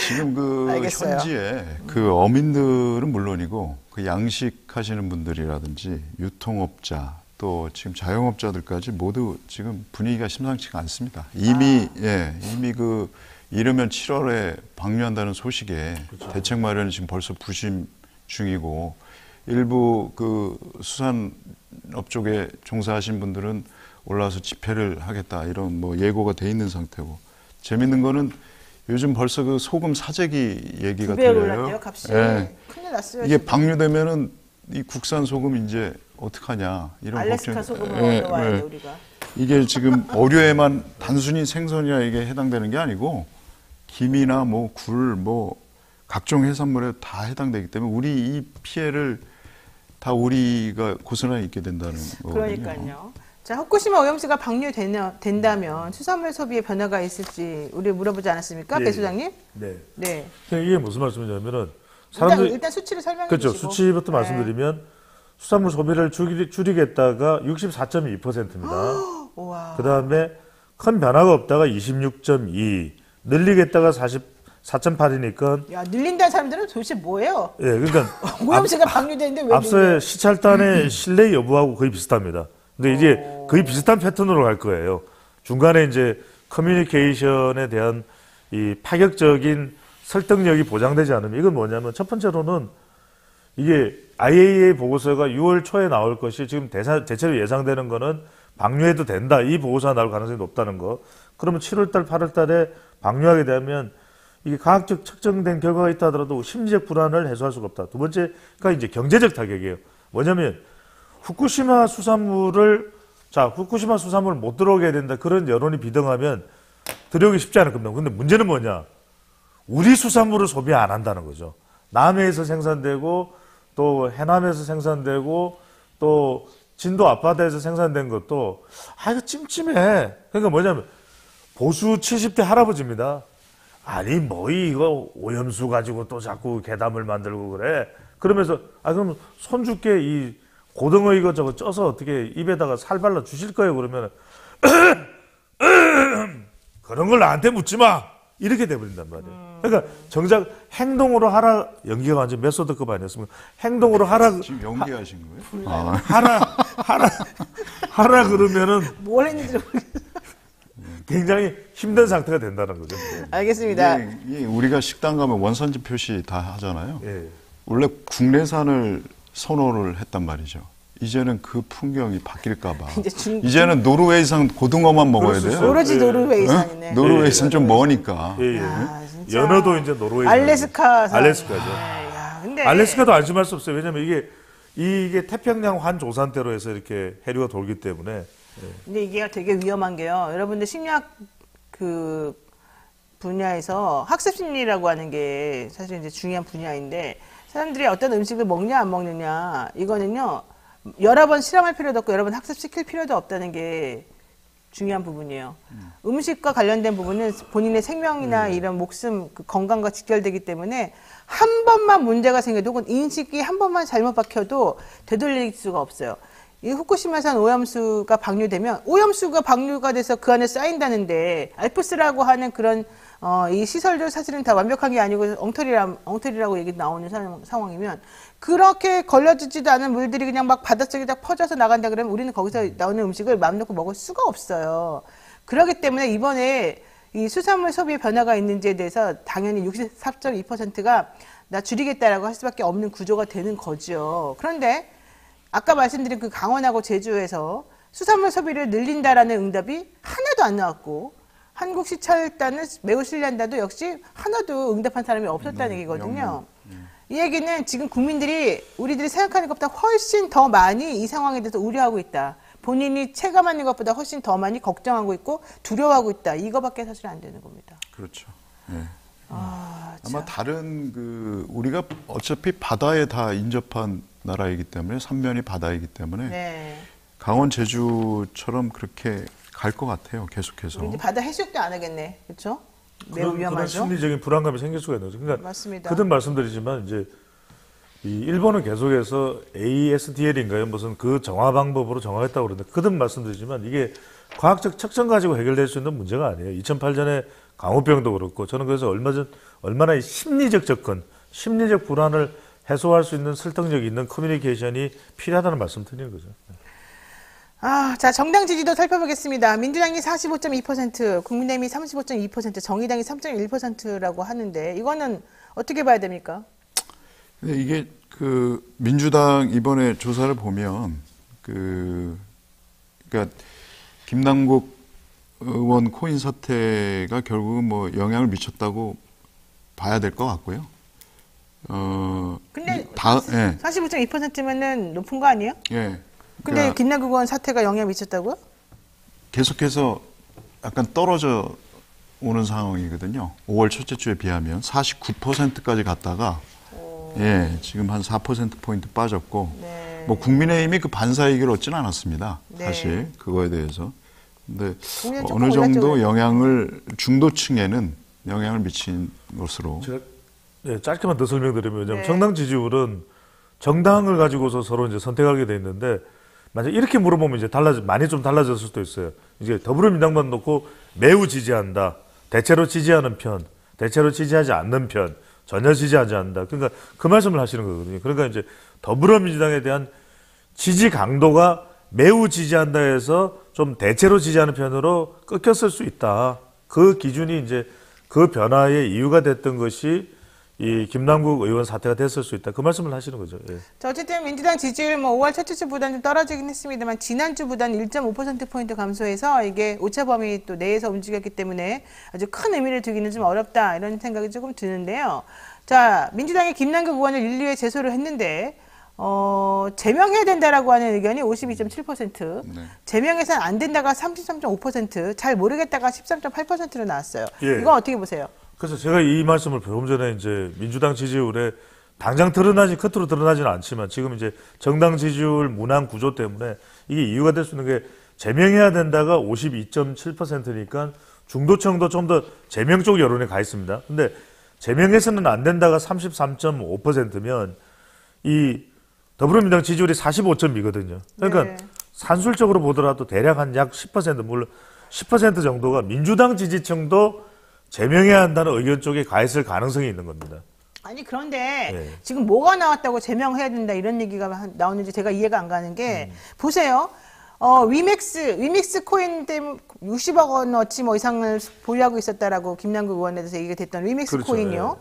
지금 그 알겠어요. 현지에 그 어민들은 물론이고 그 양식하시는 분들이라든지 유통업자 또 지금 자영업자들까지 모두 지금 분위기가 심상치가 않습니다. 이미 그 이르면 7월에 방류한다는 소식에 대책 마련이 지금 벌써 부심 중이고 일부 그 수산업 쪽에 종사하신 분들은 올라와서 집회를 하겠다 이런 뭐 예고가 돼 있는 상태고 재밌는 거는 요즘 벌써 그 소금 사재기 얘기가 2배 들려요. 올랐대요, 값이. 네. 큰일 났어요. 이게 지금. 방류되면은 이 국산 소금 이제 어떡하냐 이런 알래스카 걱정. 소금으로 얻어와야 돼 우리가. 이게 지금 어류에만 단순히 생선이나 이게 해당되는 게 아니고 김이나 뭐 굴 뭐 각종 해산물에 다 해당되기 때문에 우리 이 피해를 다 우리가 고스란히 입게 된다는 거거든요. 그러니까요. 자, 후쿠시마 오염수가 방류된다면 수산물 소비에 변화가 있을지 우리 물어보지 않았습니까, 배 소장님? 네. 네. 이게 무슨 말씀이냐면은 사람들이 일단 수치를 설명해 그렇죠. 주시고. 수치부터 말씀드리면 수산물 소비를 줄이겠다가 64.2%입니다. 우와. 그 다음에 큰 변화가 없다가 26.2, 늘리겠다가 44.8이니까. 야, 늘린다는 사람들은 도대체 뭐예요? 예, 그러니까 오염수가 방류되는데 왜 앞서의 늘려요? 시찰단의 신뢰 여부하고 거의 비슷합니다. 근데 이제 거의 비슷한 패턴으로 갈 거예요. 중간에 이제 커뮤니케이션에 대한 이 파격적인 설득력이 보장되지 않으면 이건 뭐냐면 첫 번째로는 이게 IAEA 보고서가 6월 초에 나올 것이 지금 대체로 예상되는 거는 방류해도 된다. 이 보고서가 나올 가능성이 높다는 거. 그러면 7월 달, 8월 달에 방류하게 되면 이게 과학적 측정된 결과가 있다 하더라도 심리적 불안을 해소할 수가 없다. 두 번째가 이제 경제적 타격이에요. 뭐냐면 후쿠시마 수산물을 못 들어오게 해야 된다. 그런 여론이 비등하면 들여오기 쉽지 않을 겁니다. 근데 문제는 뭐냐? 우리 수산물을 소비 안 한다는 거죠. 남해에서 생산되고 또 해남에서 생산되고 또 진도 앞바다에서 생산된 것도 이거 찜찜해. 그러니까 뭐냐면 보수 70대 할아버지입니다. 아니 뭐 이거 오염수 가지고 또 자꾸 괴담을 만들고 그래. 그러면서 그럼 손주께 이 고등어 이거 쪄서 어떻게 입에다가 살 발라 주실 거예요? 그러면 그런 걸 나한테 묻지 마. 이렇게 돼버린단 말이에요. 그러니까 정작 행동으로 하라. 연기가 완전 메소드급 아니었습니까? 행동으로 하라. 지금 연기하신 거예요? 하라 그러면은 뭘 했는지 모르겠어요. 굉장히 힘든 상태가 된다는 거죠. 알겠습니다. 이게 우리가 식당 가면 원산지 표시 다 하잖아요. 예. 원래 국내산을 선호를 했단 말이죠. 이제는 그 풍경이 바뀔까봐. 이제는 노르웨이산 고등어만 먹어야 돼요. 오로지 노르웨이산이네. 노르웨이산 좀 머니까. 예. 야, 진짜. 연어도 이제 노르웨이. 알래스카죠. 근데 알래스카도 안심할 수 없어요. 왜냐면 이게 태평양 환조산대로 해서 이렇게 해류가 돌기 때문에. 근데 이게 되게 위험한 게요. 여러분들 심리학 그 분야에서 학습 심리라고 하는 게 사실 이제 중요한 분야인데 사람들이 어떤 음식을 먹냐 안 먹느냐 이거는요. 여러 번 실험할 필요도 없고 여러 번 학습시킬 필요도 없다는 게 중요한 부분이에요. 음식과 관련된 부분은 본인의 생명이나 이런 목숨, 그 건강과 직결되기 때문에 한 번만 문제가 생겨도 혹은 인식이 한 번만 잘못 박혀도 되돌릴 수가 없어요. 이 후쿠시마산 오염수가 방류되면 오염수가 방류가 돼서 그 안에 쌓인다는데 알프스라고 하는 그런 이 시설도 사실은 다 완벽한 게 아니고 엉터리라고 얘기 나오는 상황이면 그렇게 걸러지지도 않은 물들이 그냥 막 바닷속에 다 퍼져서 나간다 그러면 우리는 거기서 나오는 음식을 마음 놓고 먹을 수가 없어요. 그렇기 때문에 이번에 이 수산물 소비의 변화가 있는지에 대해서 당연히 64.2%가 나 줄이겠다라고 할 수밖에 없는 구조가 되는 거죠. 그런데 아까 말씀드린 그 강원하고 제주에서 수산물 소비를 늘린다라는 응답이 하나도 안 나왔고 한국 시찰단은 매우 신뢰한다도 역시 하나도 응답한 사람이 없었다는 얘기거든요. 이 얘기는 지금 국민들이 우리들이 생각하는 것보다 훨씬 더 많이 이 상황에 대해서 우려하고 있다. 본인이 체감하는 것보다 훨씬 더 많이 걱정하고 있고 두려워하고 있다. 이거밖에 사실 안 되는 겁니다. 그렇죠. 네. 아마 다른 우리가 어차피 바다에 다 인접한 나라이기 때문에 삼면이 바다이기 때문에 네. 강원 제주처럼 그렇게 갈 것 같아요. 계속해서. 우리 이제 바다 해수욕도 안 하겠네. 그렇죠? 매우 그런 위험하죠. 심리적인 불안감이 생길 수가 있는 거죠. 그러니까 맞습니다. 거듭 말씀드리지만 이제 이 일본은 계속해서 ASDL인가요? 무슨 그 정화 방법으로 정화했다고 그러는데 거듭 말씀드리지만 이게 과학적 측정 가지고 해결될 수 있는 문제가 아니에요. 2008년에 강우병도 그렇고 저는 그래서 얼마나 이 심리적 접근, 심리적 불안을 해소할 수 있는 설득력 있는 커뮤니케이션이 필요하다는 말씀 드리는 거죠. 자, 정당 지지도 살펴보겠습니다. 민주당이 45.2%, 국민의힘이 35.2%, 정의당이 3.1%라고 하는데 이거는 어떻게 봐야 됩니까? 근데 이게 민주당 이번에 조사를 보면 그러니까 김남국 의원 코인 사태가 결국은 뭐 영향을 미쳤다고 봐야 될 것 같고요. 근데 45.2%면은 높은 거 아니에요? 예. 근데 그러니까 김남국 의원 사태가 영향을 미쳤다고요? 계속해서 약간 떨어져 오는 상황이거든요. 5월 첫째 주에 비하면 49%까지 갔다가 지금 한 4%포인트 빠졌고 네. 뭐 국민의힘이 그 반사이익을 얻지는 않았습니다. 네. 사실 그거에 대해서. 근데 국민은 조금 어느 정도 올랐죠, 영향을 중도층에는 영향을 미친 것으로. 제가 짧게만 더 설명드리면 왜냐하면 네. 정당 지지율은 정당을 가지고서 서로 이제 선택하게 돼 있는데 만약 이렇게 물어보면 이제 많이 좀 달라졌을 수도 있어요. 이제 더불어민주당만 놓고 매우 지지한다, 대체로 지지하는 편, 대체로 지지하지 않는 편, 전혀 지지하지 않는다. 그러니까 그 말씀을 하시는 거거든요. 그러니까 이제 더불어민주당에 대한 지지 강도가 매우 지지한다 해서 좀 대체로 지지하는 편으로 꺾였을 수 있다. 그 기준이 이제 그 변화의 이유가 됐던 것이 이 김남국 의원 사태가 됐을 수 있다. 그 말씀을 하시는 거죠. 예. 자, 어쨌든 민주당 지지율 5월 첫째 주보다는 좀 떨어지긴 했습니다만 지난주보다는 1.5%포인트 감소해서 이게 오차범위 또 내에서 움직였기 때문에 아주 큰 의미를 두기는 좀 어렵다 이런 생각이 조금 드는데요. 자, 민주당이 김남국 의원을 윤리위에 제소를 했는데 제명해야 된다라고 하는 의견이 52.7%, 제명해서는 안 된다가 33.5%, 잘 모르겠다가 13.8%로 나왔어요. 예. 이건 어떻게 보세요? 그래서 제가 이 말씀을 조금 전에 이제 민주당 지지율에 당장 겉으로 드러나지는 않지만 지금 이제 정당 지지율 문항 구조 때문에 이게 이유가 될 수 있는 게 제명해야 된다가 52.7%니까 중도층도 좀 더 제명 쪽 여론에 가 있습니다. 근데 제명해서는 안 된다가 33.5%면 이 더불어민주당 지지율이 45.2거든요. 그러니까 네. 산술적으로 보더라도 대략 한 약 10%, 물론 10% 정도가 민주당 지지층도 제명해야 한다는 의견 쪽에 가 있을 가능성이 있는 겁니다. 아니 그런데 네. 지금 뭐가 나왔다고 제명해야 된다 이런 얘기가 나오는지 제가 이해가 안 가는 게 보세요. 위믹스 코인 때문에 60억 원어치 뭐 이상을 보유하고 있었다라고 김남국 의원에 대해서 얘기가 됐던 위믹스 그렇죠. 코인이요.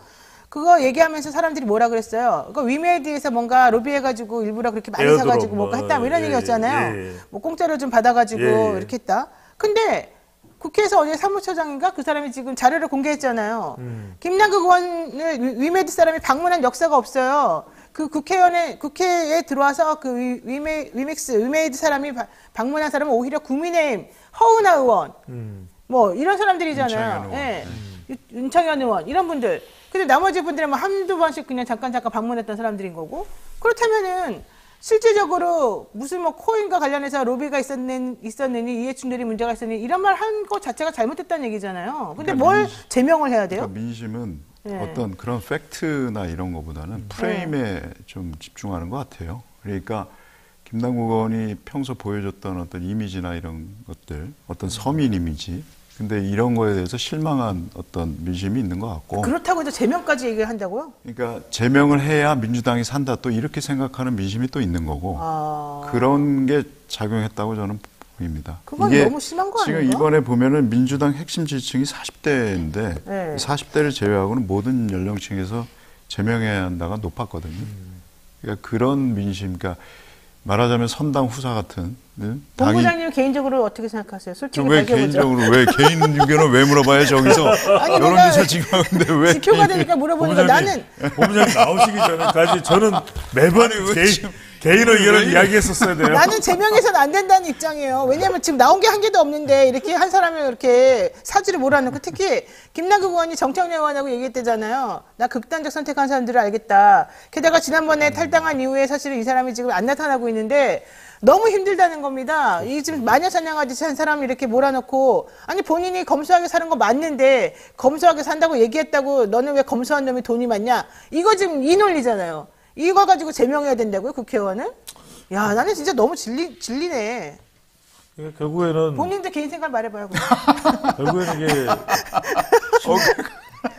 그거 얘기하면서 사람들이 뭐라 그랬어요? 그 위메디에서 뭔가 로비해가지고 일부러 그렇게 많이 에어드롭 사가지고 뭔가 했다 뭐 이런 얘기였잖아요. 예. 뭐 공짜로 좀 받아가지고 예. 이렇게 했다. 근데 국회에서 어제 사무처장인가 그 사람이 지금 자료를 공개했잖아요. 김남국 의원을 위메디 사람이 방문한 역사가 없어요. 그 국회에 들어와서 그 위메디 사람이 방문한 사람은 오히려 국민의힘 허은하 의원, 뭐 이런 사람들이잖아요. 윤창현 의원 이런 분들. 근데 나머지 분들은 뭐 한두 번씩 그냥 잠깐 방문했던 사람들인 거고. 그렇다면은 실질적으로 무슨 뭐 코인과 관련해서 로비가 있었느니 이해충돌이 문제가 있었느니 이런 말 한 거 자체가 잘못됐다는 얘기잖아요. 근데 그러니까 뭘 제명을 해야 돼요? 그러니까 민심은 네. 어떤 그런 팩트나 이런 거보다는 프레임에 좀 집중하는 것 같아요. 그러니까 김남국 의원이 평소 보여줬던 어떤 이미지나 이런 것들, 어떤 서민 이미지, 근데 이런 거에 대해서 실망한 어떤 민심이 있는 것 같고. 그렇다고 해서 제명까지 얘기를 한다고요? 그러니까 제명을 해야 민주당이 산다 또 이렇게 생각하는 민심이 또 있는 거고 그런 게 작용했다고 저는 보입니다. 그건 너무 심한 거 아닌가? 지금 이번에 보면은 민주당 핵심 지지층이 40대인데 네. 40대를 제외하고는 모든 연령층에서 제명해야 한다가 높았거든요. 그러니까 그런 민심, 그러니까 말하자면 선당 후사 같은 본부장님 개인적으로 어떻게 생각하세요? 솔직히 왜 밝혀보죠. 개인적으로 왜 개인 의견을 왜 물어봐요 저기서 아니, 여론조사 지금 하는데 왜 지표가 되니까 물어보는 거 나는 본부장님 나오시기 전에까지 저는 매번 개인 의견을 이야기했었어야 돼요. 나는 제명해서는 안 된다는 입장이에요. 왜냐하면 지금 나온 게 한 개도 없는데 이렇게 한 사람을 이렇게 사주를 몰아넣고 특히 김남국 의원이 정청래 의원하고 얘기했대잖아요. 나 극단적 선택한 사람들을 알겠다. 게다가 지난번에 탈당한 이후에 사실은 이 사람이 지금 안 나타나고 있는데 너무 힘들다는 겁니다. 이 지금 마녀 사냥하듯이 한 사람을 이렇게 몰아넣고 아니 본인이 검소하게 사는 거 맞는데 검소하게 산다고 얘기했다고 너는 왜 검소한 놈이 돈이 많냐? 이거 지금 이 논리잖아요. 이거 가지고 제명해야 된다고요, 국회의원은? 야, 나는 진짜 너무 질리네. 그러니까 결국에는 본인도 개인 생각 말해봐요. 결국에는 이게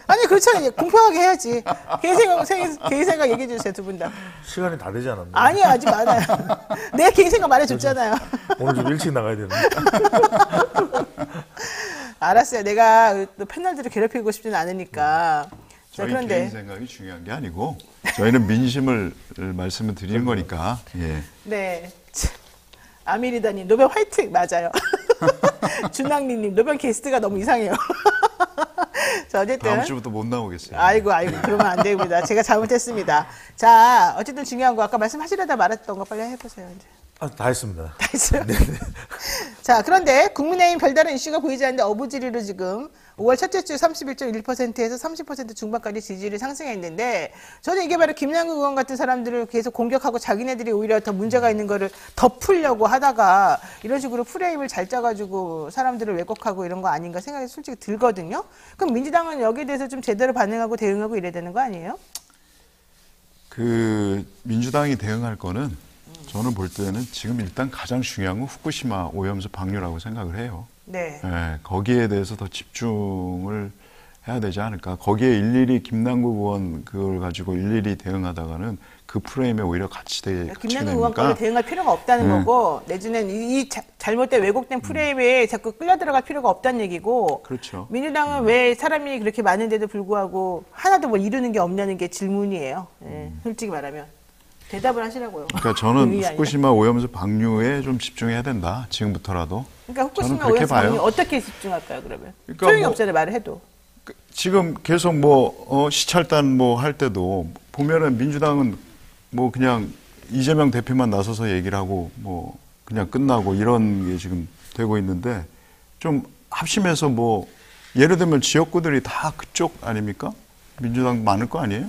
아니, 그렇잖아요. 공평하게 해야지. 개인 생각 얘기해 주세요, 두 분 다. 시간이 다 되지 않았나요? 아니요, 아직 많아요. 내 개인 생각 말해줬잖아요. 오늘 좀 일찍 나가야 되는데. 알았어요. 내가 또 패널들을 괴롭히고 싶지는 않으니까. 자, 저희 그런데 개인 생각이 중요한 게 아니고 저희는 민심을 말씀을 드리는 거니까. 예. 네. 아미리다님, 노병 화이팅! 맞아요. 준학리님, 노병 게스트가 너무 이상해요. 자, 어쨌든. 다음 주부터 못 나오겠어요. 아이고, 그러면 안 됩니다. 제가 잘못했습니다. 자, 어쨌든 중요한 거, 아까 말씀하시려다 말았던 거 빨리 해보세요, 이제. 다 했습니다. 다 했어요? 자, 그런데 국민의힘 별다른 이슈가 보이지 않는데 어부지리로 지금 5월 첫째 주 31.1%에서 30% 중반까지 지지율이 상승했는데 저는 이게 바로 김남국 의원 같은 사람들을 계속 공격하고 자기네들이 오히려 더 문제가 있는 거를 덮으려고 하다가 이런 식으로 프레임을 잘 짜가지고 사람들을 왜곡하고 이런 거 아닌가 생각이 솔직히 들거든요. 그럼 민주당은 여기에 대해서 좀 제대로 반응하고 대응하고 이래야 되는 거 아니에요? 민주당이 대응할 거는 저는 볼 때는 지금 일단 가장 중요한 건 후쿠시마 오염수 방류라고 생각을 해요. 네. 거기에 대해서 더 집중을 해야 되지 않을까. 거기에 일일이 김남국 의원 그걸 가지고 일일이 대응하다가는 그 프레임에 오히려 같이 김남국 의원 거를 대응할 필요가 없다는 거고 내지는 이 잘못된 왜곡된 프레임에 자꾸 끌려 들어갈 필요가 없다는 얘기고 그렇죠. 민주당은 왜 사람이 그렇게 많은데도 불구하고 하나도 뭐 이루는 게 없냐는 게 질문이에요. 예, 솔직히 말하면. 대답을 하시라고요. 그러니까 저는 후쿠시마 오염수 방류에 좀 집중해야 된다. 지금부터라도. 그러니까 후쿠시마 그렇게 오염수 봐요. 방류 어떻게 집중할까요, 그러면? 그러니까 소용이 뭐- 없잖아요, 말을 해도. 지금 계속 시찰단 할 때도 보면은 민주당은 뭐 그냥 이재명 대표만 나서서 얘기를 하고 뭐 그냥 끝나고 이런 게 지금 되고 있는데 좀 합심해서 뭐 예를 들면 지역구들이 다 그쪽 아닙니까? 민주당 많을 거 아니에요?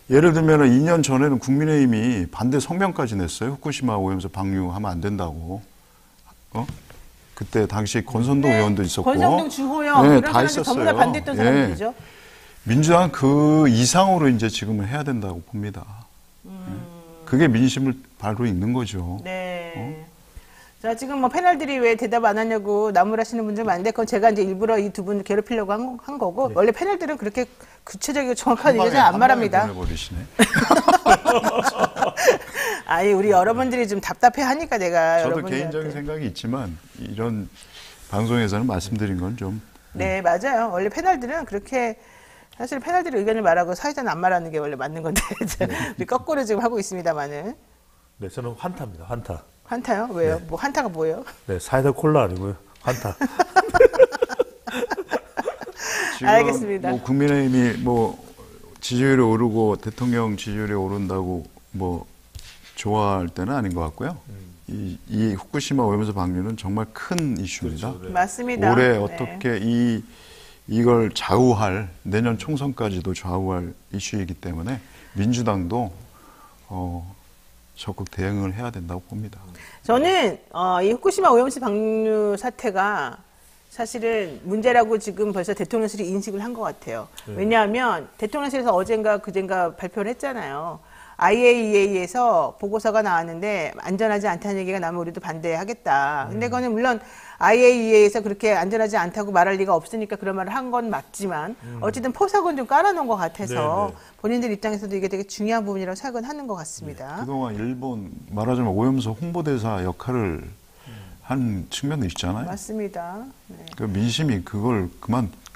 예를 들면 2년 전에는 국민의힘이 반대 성명까지 냈어요. 후쿠시마 오염수 방류하면 안 된다고. 그때 당시 권선동 의원도 있었고. 권성동, 주호영 네, 이런 다 사람들 있었어요. 전부 다 반대했던 예. 사람들이죠. 민주당은 그 이상으로 이제 지금은 해야 된다고 봅니다. 그게 민심을 바로 읽는 거죠. 네. 자, 지금 뭐 패널들이 왜 대답 안 하냐고 나무라시는 분들 많은데 그건 제가 이제 일부러 이 두 분 괴롭히려고 한 거고 원래 패널들은 그렇게 구체적이고 정확한 얘기 잘 안 말합니다. 보내버리시네. 아니 우리 여러분들이 좀 답답해 하니까 내가 저도 여러분들한테. 개인적인 생각이 있지만 이런 방송에서는 말씀드린 건 좀 네, 맞아요. 원래 패널들은 그렇게 사실 패널들이 의견을 말하고 사회자는 안 말하는 게 원래 맞는 건데 우리 거꾸로 지금 하고 있습니다만은. 네, 저는 환타입니다. 환타. 환타요? 왜요? 네. 뭐 환타가 뭐예요? 네, 사이다 콜라 아니고요. 환타. 지금 알겠습니다. 뭐 국민의힘이 뭐 지지율이 오르고 대통령 지지율이 오른다고 뭐 좋아할 때는 아닌 것 같고요. 이 후쿠시마 오염수 방류는 정말 큰 이슈입니다. 그렇죠, 네. 맞습니다. 올해 네. 어떻게 이걸 좌우할 내년 총선까지도 좌우할 이슈이기 때문에 민주당도 적극 대응을 해야 된다고 봅니다. 저는 이 후쿠시마 오염수 방류 사태가 사실은 문제라고 지금 벌써 대통령실이 인식을 한 것 같아요. 왜냐하면 대통령실에서 어젠가 그젠가 발표를 했잖아요. IAEA에서 보고서가 나왔는데 안전하지 않다는 얘기가 나면 우리도 반대하겠다. 근데 그거는 물론 IAEA에서 그렇게 안전하지 않다고 말할 리가 없으니까 그런 말을 한 건 맞지만 어쨌든 포석은 좀 깔아놓은 것 같아서 네네. 본인들 입장에서도 이게 되게 중요한 부분이라고 생각은 하는 것 같습니다. 그동안 일본 말하자면 오염수 홍보대사 역할을 한 측면도 있잖아요. 맞습니다. 네. 그 민심이 그걸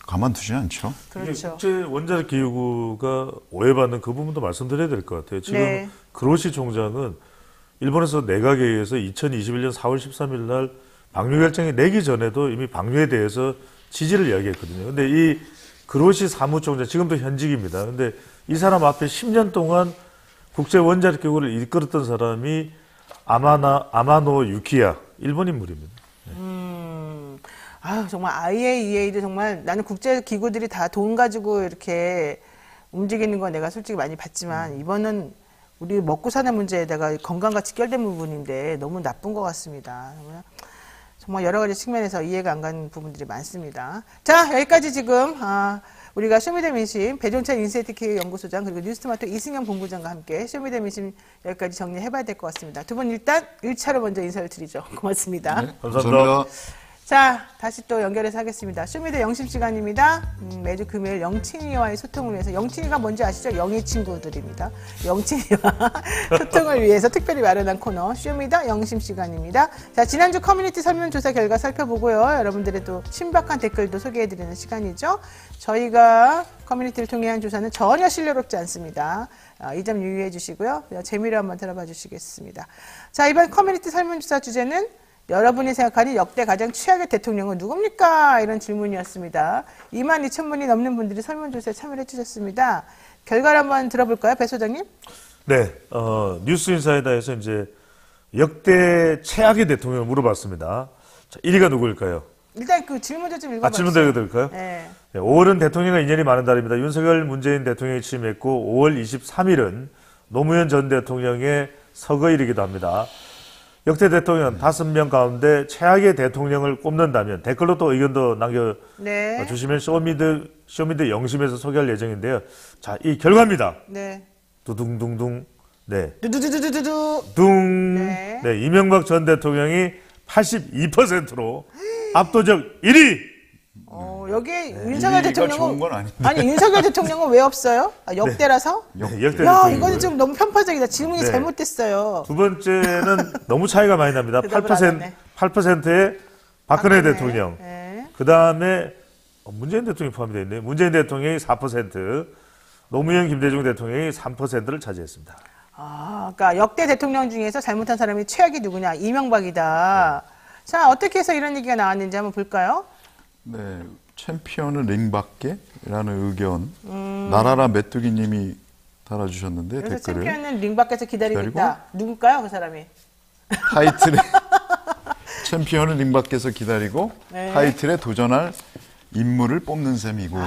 가만두지 않죠. 그렇죠. 국제 원자력 기구가 오해받는 그 부분도 말씀드려야 될 것 같아요. 지금 네. 그로시 총장은 일본에서 내각에 의해서 2021년 4월 13일 날 방류 결정이 내기 전에도 이미 방류에 대해서 지지를 이야기했거든요. 근데 이 그로시 사무총장 지금도 현직입니다. 근데 이 사람 앞에 10년 동안 국제 원자력 기구를 이끌었던 사람이 아마노 유키야 일본 인물입니다. 아유, 정말 IAEA도 정말 나는 국제 기구들이 다 돈 가지고 이렇게 움직이는 건 내가 솔직히 많이 봤지만 이번은 우리 먹고 사는 문제에다가 건강과 직결된 부분인데 너무 나쁜 것 같습니다. 정말 여러 가지 측면에서 이해가 안 가는 부분들이 많습니다. 자, 여기까지 지금 우리가 쇼미더민심 배종찬 인사이트K 연구소장 그리고 뉴스토마토 이승현 본부장과 함께 쇼미더민심 여기까지 정리해봐야 될 것 같습니다. 두 분 일단 1차로 먼저 인사를 드리죠. 고맙습니다. 네, 감사합니다. 자, 다시 또 연결해서 하겠습니다. 쇼미더 영심 시간입니다. 매주 금요일 영친이와의 소통을 위해서, 영친이가 뭔지 아시죠? 영희 친구들입니다. 영친이와 소통을 위해서 특별히 마련한 코너 쇼미더 영심 시간입니다. 자, 지난주 커뮤니티 설문조사 결과 살펴보고요. 여러분들의 또 신박한 댓글도 소개해드리는 시간이죠. 저희가 커뮤니티를 통해 한 조사는 전혀 신뢰롭지 않습니다. 이 점 유의해 주시고요. 재미로 한번 들어봐 주시겠습니다. 자, 이번 커뮤니티 설문조사 주제는 여러분이 생각하는 역대 가장 최악의 대통령은 누굽니까? 이런 질문이었습니다. 22,000분이 넘는 분들이 설문조사에 참여를 해주셨습니다. 결과를 한번 들어볼까요, 배 소장님? 네, 뉴스인사이다에서 이제 역대 최악의 대통령을 물어봤습니다. 자, 1위가 누구일까요? 일단 그 질문도 좀 읽어봐주세요. 질문 드릴까요? 네. 네, 5월은 대통령과 인연이 많은 달입니다. 윤석열 문재인 대통령이 취임했고 5월 23일은 노무현 전 대통령의 서거일이기도 합니다. 역대 대통령 5명 가운데 최악의 대통령을 꼽는다면 댓글로 또 의견도 남겨주시면 쇼미더 영심에서 소개할 예정인데요. 자, 이 결과입니다. 네. 두둥둥둥. 네. 두두두두두두. 둥. 네. 네, 이명박 전 대통령이 82%로 압도적 1위. 여기에 윤석열 좋은 대통령은 건 아닌데. 아니 윤석열 대통령은 왜 없어요? 역대라서? 역대 야, 대통령이고요. 이거는 좀 너무 편파적이다. 질문이 네. 잘못됐어요. 두 번째는 너무 차이가 많이 납니다. 대답을 안 하네. 8%의 박근혜 대통령. 네. 그 다음에 문재인 대통령이 포함되어 있네요. 문재인 대통령이 4%, 노무현 김대중 대통령이 3%를 차지했습니다. 그러니까 역대 대통령 중에서 잘못한 사람이 최악이 누구냐? 이명박이다. 자, 어떻게 해서 이런 얘기가 나왔는지 한번 볼까요? 네, 챔피언은 링밖에라는 의견 나라라 메뚜기님이 달아주셨는데 그래서 댓글을 챔피언은 링 밖에서 기다리고 기다리고? 있다. 누굴까요, 그 사람이? 타이틀에 챔피언은 링 밖에서 기다리고 네. 타이틀에 도전할 인물을 뽑는 셈이군.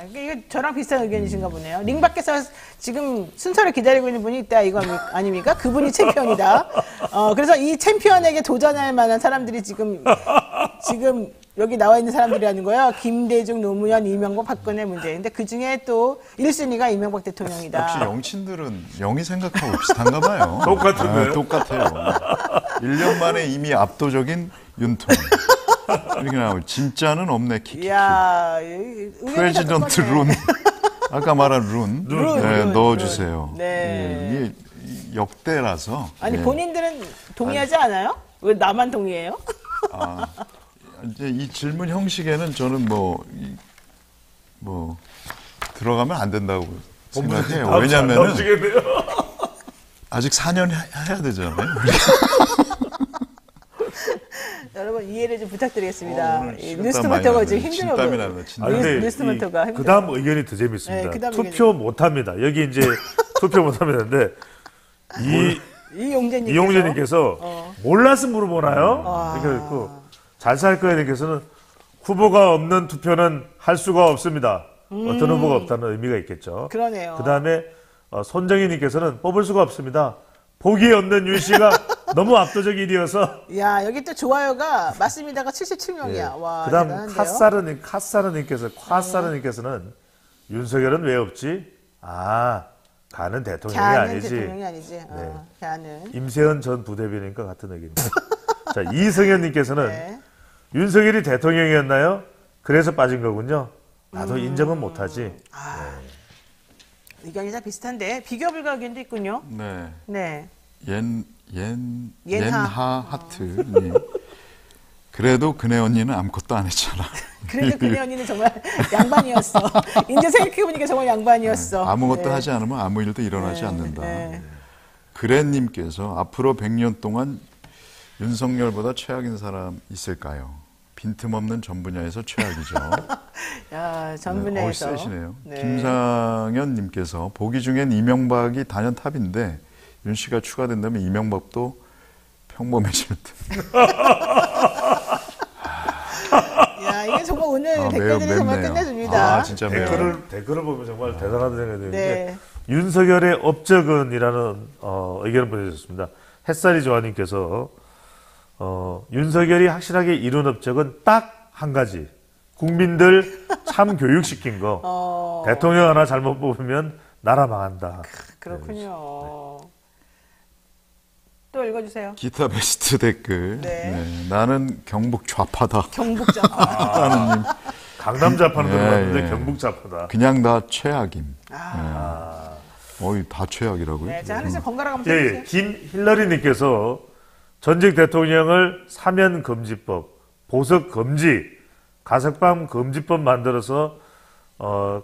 이거 저랑 비슷한 의견이신가 보네요. 링 밖에서 지금 순서를 기다리고 있는 분이 있다, 이거 아닙니까? 그분이 챔피언이다. 그래서 이 챔피언에게 도전할 만한 사람들이 지금 여기 나와 있는 사람들이라는 거예요. 김대중, 노무현, 이명박, 박근혜, 문재인. 근데 그 중에 또 1순위가 이명박 대통령이다. 역시 영친들은 영이 생각하고 비슷한가 봐요. 똑같은데요? 똑같아요. 1년 만에 이미 압도적인 윤통. 이렇게 나오고 진짜는 없네. 키키키. 이야, 프레지던트 룬. 아까 말한 룬. 네, 룬. 넣어주세요. 네. 이게 역대라서. 아니, 예. 본인들은 동의하지 않아요? 왜 나만 동의해요? 이제 이 질문 형식에는 저는 들어가면 안 된다고 생각해요. 왜냐면은 아직 4년 해야 되잖아요. 여러분 이해를 좀 부탁드리겠습니다. 오늘 이 시간 뉴스먼터가 많이 지금 나네. 힘들어. 진땀이 나네, 진땀. 뉴스먼터가 힘들어. 그 다음 의견이 더 재밌습니다. 네, 그다음 투표 못합니다. 여기 이제 투표 못합니다인데 이용재님께서 몰라서 물어보나요? 이렇게 있고 잘 살 거야님께서는 후보가 없는 투표는 할 수가 없습니다. 어떤 후보가 없다는 의미가 있겠죠. 그러네요. 그 다음에 손정희님께서는 뽑을 수가 없습니다. 복이 없는 윤 씨가 너무 압도적 1위여서. 야, 여기 또 좋아요가 맞습니다가 77명이야. 와, 그다음 대단한데요? 카사르님께서는 윤석열은 왜 없지? 가는 대통령이 걔는 아니지. 대통령이 아니지. 네. 걔는. 임세현 전 부대변인과 같은 의견입니다. 자, 이승현님께서는 네. 윤석열이 대통령이었나요? 그래서 빠진 거군요. 나도 인정은 못하지. 의견이 다 비슷한데 비교 불가 의견도 있군요. 네. 네. 옌하 하트님. 그래도 그네 언니는 아무것도 안 했잖아. 그래도 그네 언니는 정말 양반이었어. 이제 생각해보니까 정말 양반이었어. 아무것도 네. 하지 않으면 아무 일도 일어나지 않는다. 네. 그래님께서 앞으로 100년 동안 윤석열보다 최악인 사람 있을까요? 빈틈없는 전 분야에서 최악이죠. 야, 전 분야에서. 세시네요. 네. 김상현님께서 보기 중엔 이명박이 단연 탑인데 윤 씨가 추가된다면 이명박도 평범해질 듯. 야, 이게 정말 오늘 댓글들이 매우 정말 맵네요. 끝내줍니다. 진짜 매우. 댓글을 보면 정말 대단하다는 생각이 드는 네. 게 윤석열의 업적은이라는 의견을 보내주셨습니다. 햇살이 조아님께서 윤석열이 확실하게 이룬 업적은 딱 한 가지. 국민들 참 교육시킨 거. 대통령 하나 잘못 뽑으면 나라 망한다. 그렇군요. 또 읽어주세요. 기타 베스트 댓글. 네. 네, 나는 경북 좌파다. 경북자. 하느님 강남 좌파는 들어갔는데 예. 경북 좌파다. 그냥 다 최악임. 어이 다 최악이라고요? 네, 자, 하나씩 번갈아 가면서 예, 해주세요. 김힐러리님께서 전직 대통령을 사면 금지법, 보석 금지, 가석방 금지법 만들어서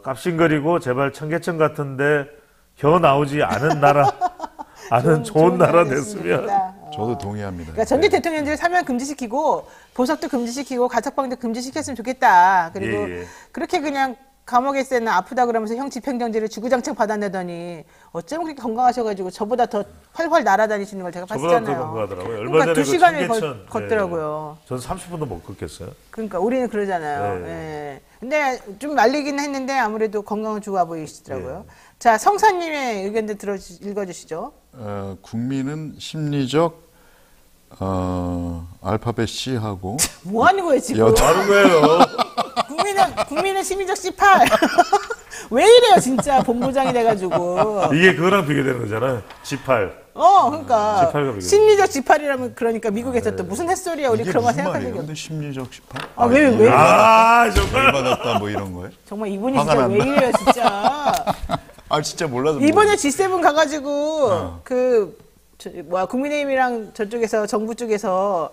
깝신거리고 제발 청계천 같은데 겨 나오지 않은 나라, 좋은 나라 됐으면. 저도 동의합니다. 그러니까 전직 대통령들 사면 금지시키고 보석도 금지시키고 가석방도 금지시켰으면 좋겠다. 그리고 예. 그렇게 그냥 감옥에 있으면 아프다 그러면서 형 집행정지를 주구장창 받아내더니 어쩌면 그렇게 건강하셔가지고 저보다 더 활활 날아다니시는 걸 제가 저보다 봤잖아요. 더 건강하더라고요. 얼마 그러니까 전에 2시간을 그 청계천, 걷더라고요. 전 30분도 못 걷겠어요. 그러니까 우리는 그러잖아요. 네. 예. 근데 좀 말리긴 했는데 아무래도 건강은 좋아 보이시더라고요. 자, 성사님의 의견도 읽어주시죠. 국민은 심리적 알파벳 C하고 뭐 하는 거예요 지금? 뭐 하는 거예요? 국민은 심리적 C8. 왜 이래요 진짜 본부장이 돼가지고. 이게 그거랑 비교되는 거잖아요. 18. 그러니까 G8과 비교. 심리적 G8이라면 그러니까 미국에서 또 무슨 햇소리야 우리 이게 그런 거 무슨 생각한 말이에요? 적이 없어. 근데 심리적 18? 왜? 정말. 받았다 뭐 이런 거예요? 정말 이분이 화가 진짜 왜 난다. 이래요 진짜. 아 진짜 몰라서 이번에 G7 가가지고 국민의힘이랑 저쪽에서 정부 쪽에서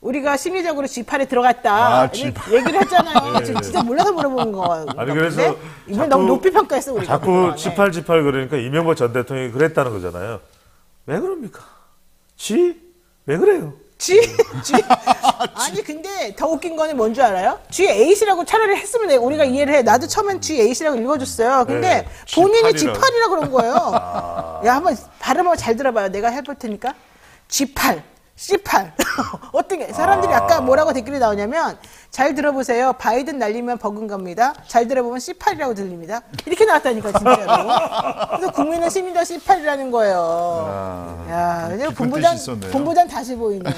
우리가 심리적으로 G8에 들어갔다 얘기를 했잖아요. 진짜 몰라서 물어보는 거. 아니 그래서 이번 너무 높이 평가했어 우리가. 자꾸 G8 그러니까 이명박 전 대통령이 그랬다는 거잖아요. 왜 그럽니까? 왜 그래요? G? 아니 근데 더 웃긴 거는 뭔 줄 알아요? G8이라고 차라리 했으면 우리가 이해를 해. 나도 처음엔 G8이라고 읽어줬어요. 근데 네, 본인이 G8이라고. G8이라고 그런 거예요. 야 한번 발음을 잘 들어봐요. 내가 해볼 테니까. G8, C8. 어떤 게 사람들이 아까 뭐라고 댓글이 나오냐면 잘 들어보세요. 바이든 날리면 버금갑니다. 잘 들어보면 C8이라고 들립니다. 이렇게 나왔다니까 진짜로. 그래서 국민은 심리적 C8이라는 거예요. 야, 근데 본부장 다시 보이네.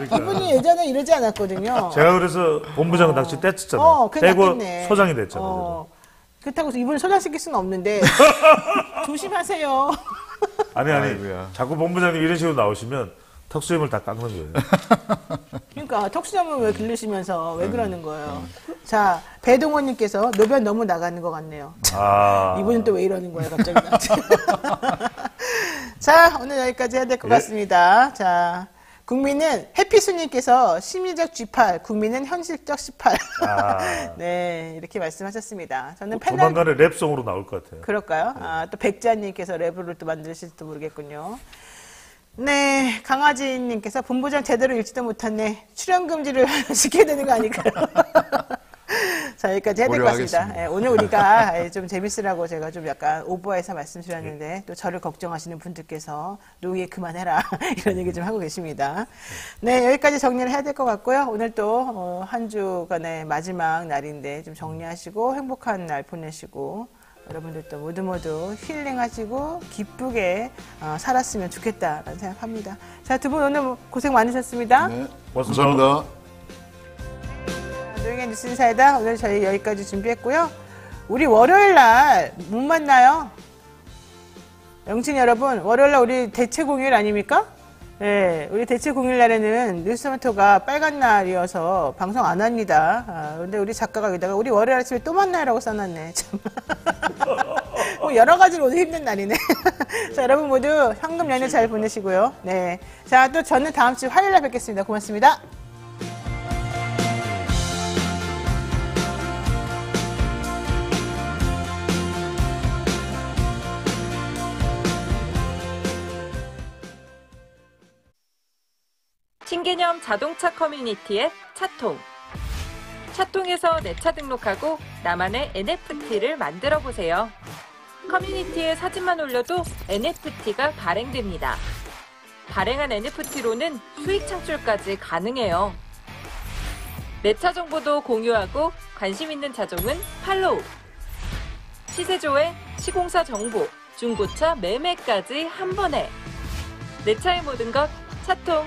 이분이 예전에 이러지 않았거든요. 제가 그래서 본부장 당시 떼쳤잖아요. 그게 떼고 낫겠네. 소장이 됐잖아요. 그렇다고 해서 이분을 소장시킬 수는 없는데 조심하세요. 아니 아이고야. 자꾸 본부장님 이런 식으로 나오시면 턱수염을 다 깎는 거예요. 그러니까 턱수염을 왜 기르시면서 왜 그러는 거예요. 자, 배동원님께서 노변 너무 나가는 것 같네요. 이분은 또 왜 이러는 거예요 갑자기 나한테. 자, 오늘 여기까지 해야 될 것 같습니다. 자, 국민은 해피수님께서 심리적 G8, 국민은 현실적 18. 네, 이렇게 말씀하셨습니다. 저는 조만간에 랩송으로 나올 것 같아요. 그럴까요? 또 백자님께서 랩을 또 만드실지도 모르겠군요. 네, 강아지님께서 본부장 제대로 읽지도 못했네. 출연금지를 시켜야 되는 거 아닐까요? 자, 여기까지 해야 될 것 같습니다. 고려하겠습니다. 오늘 우리가 좀 재밌으라고 제가 좀 약간 오버해서 말씀드렸는데 또 저를 걱정하시는 분들께서 노예 그만해라 이런 얘기 좀 하고 계십니다. 네, 여기까지 정리를 해야 될 것 같고요. 오늘 또 한 주간의 마지막 날인데 좀 정리하시고 행복한 날 보내시고 여러분들도 모두 힐링하시고 기쁘게 살았으면 좋겠다라는 생각합니다. 자, 두 분 오늘 고생 많으셨습니다. 네, 감사합니다. 노영의 뉴스 인사이다. 오늘 저희 여기까지 준비했고요. 우리 월요일 날 못 만나요. 영친 여러분, 월요일 날 우리 대체 공휴일 아닙니까? 네, 우리 대체 공휴일 날에는 뉴스토마토가 빨간 날이어서 방송 안 합니다. 근데 우리 작가가 여기다가 우리 월요일 아침에 또 만나요라고 써놨네. 참. 뭐 여러 가지로 오늘 힘든 날이네. 자, 여러분 모두 황금 연휴 잘 보내시고요. 네. 자, 또 저는 다음 주 화요일 날 뵙겠습니다. 고맙습니다. 신개념 자동차 커뮤니티 앱 차통. 차통에서 내 차 등록하고 나만의 NFT를 만들어 보세요. 커뮤니티에 사진만 올려도 NFT가 발행됩니다. 발행한 NFT로는 수익 창출까지 가능해요. 내 차 정보도 공유하고 관심 있는 차종은 팔로우. 시세 조회, 시공사 정보, 중고차 매매까지 한 번에. 내 차의 모든 것 차통.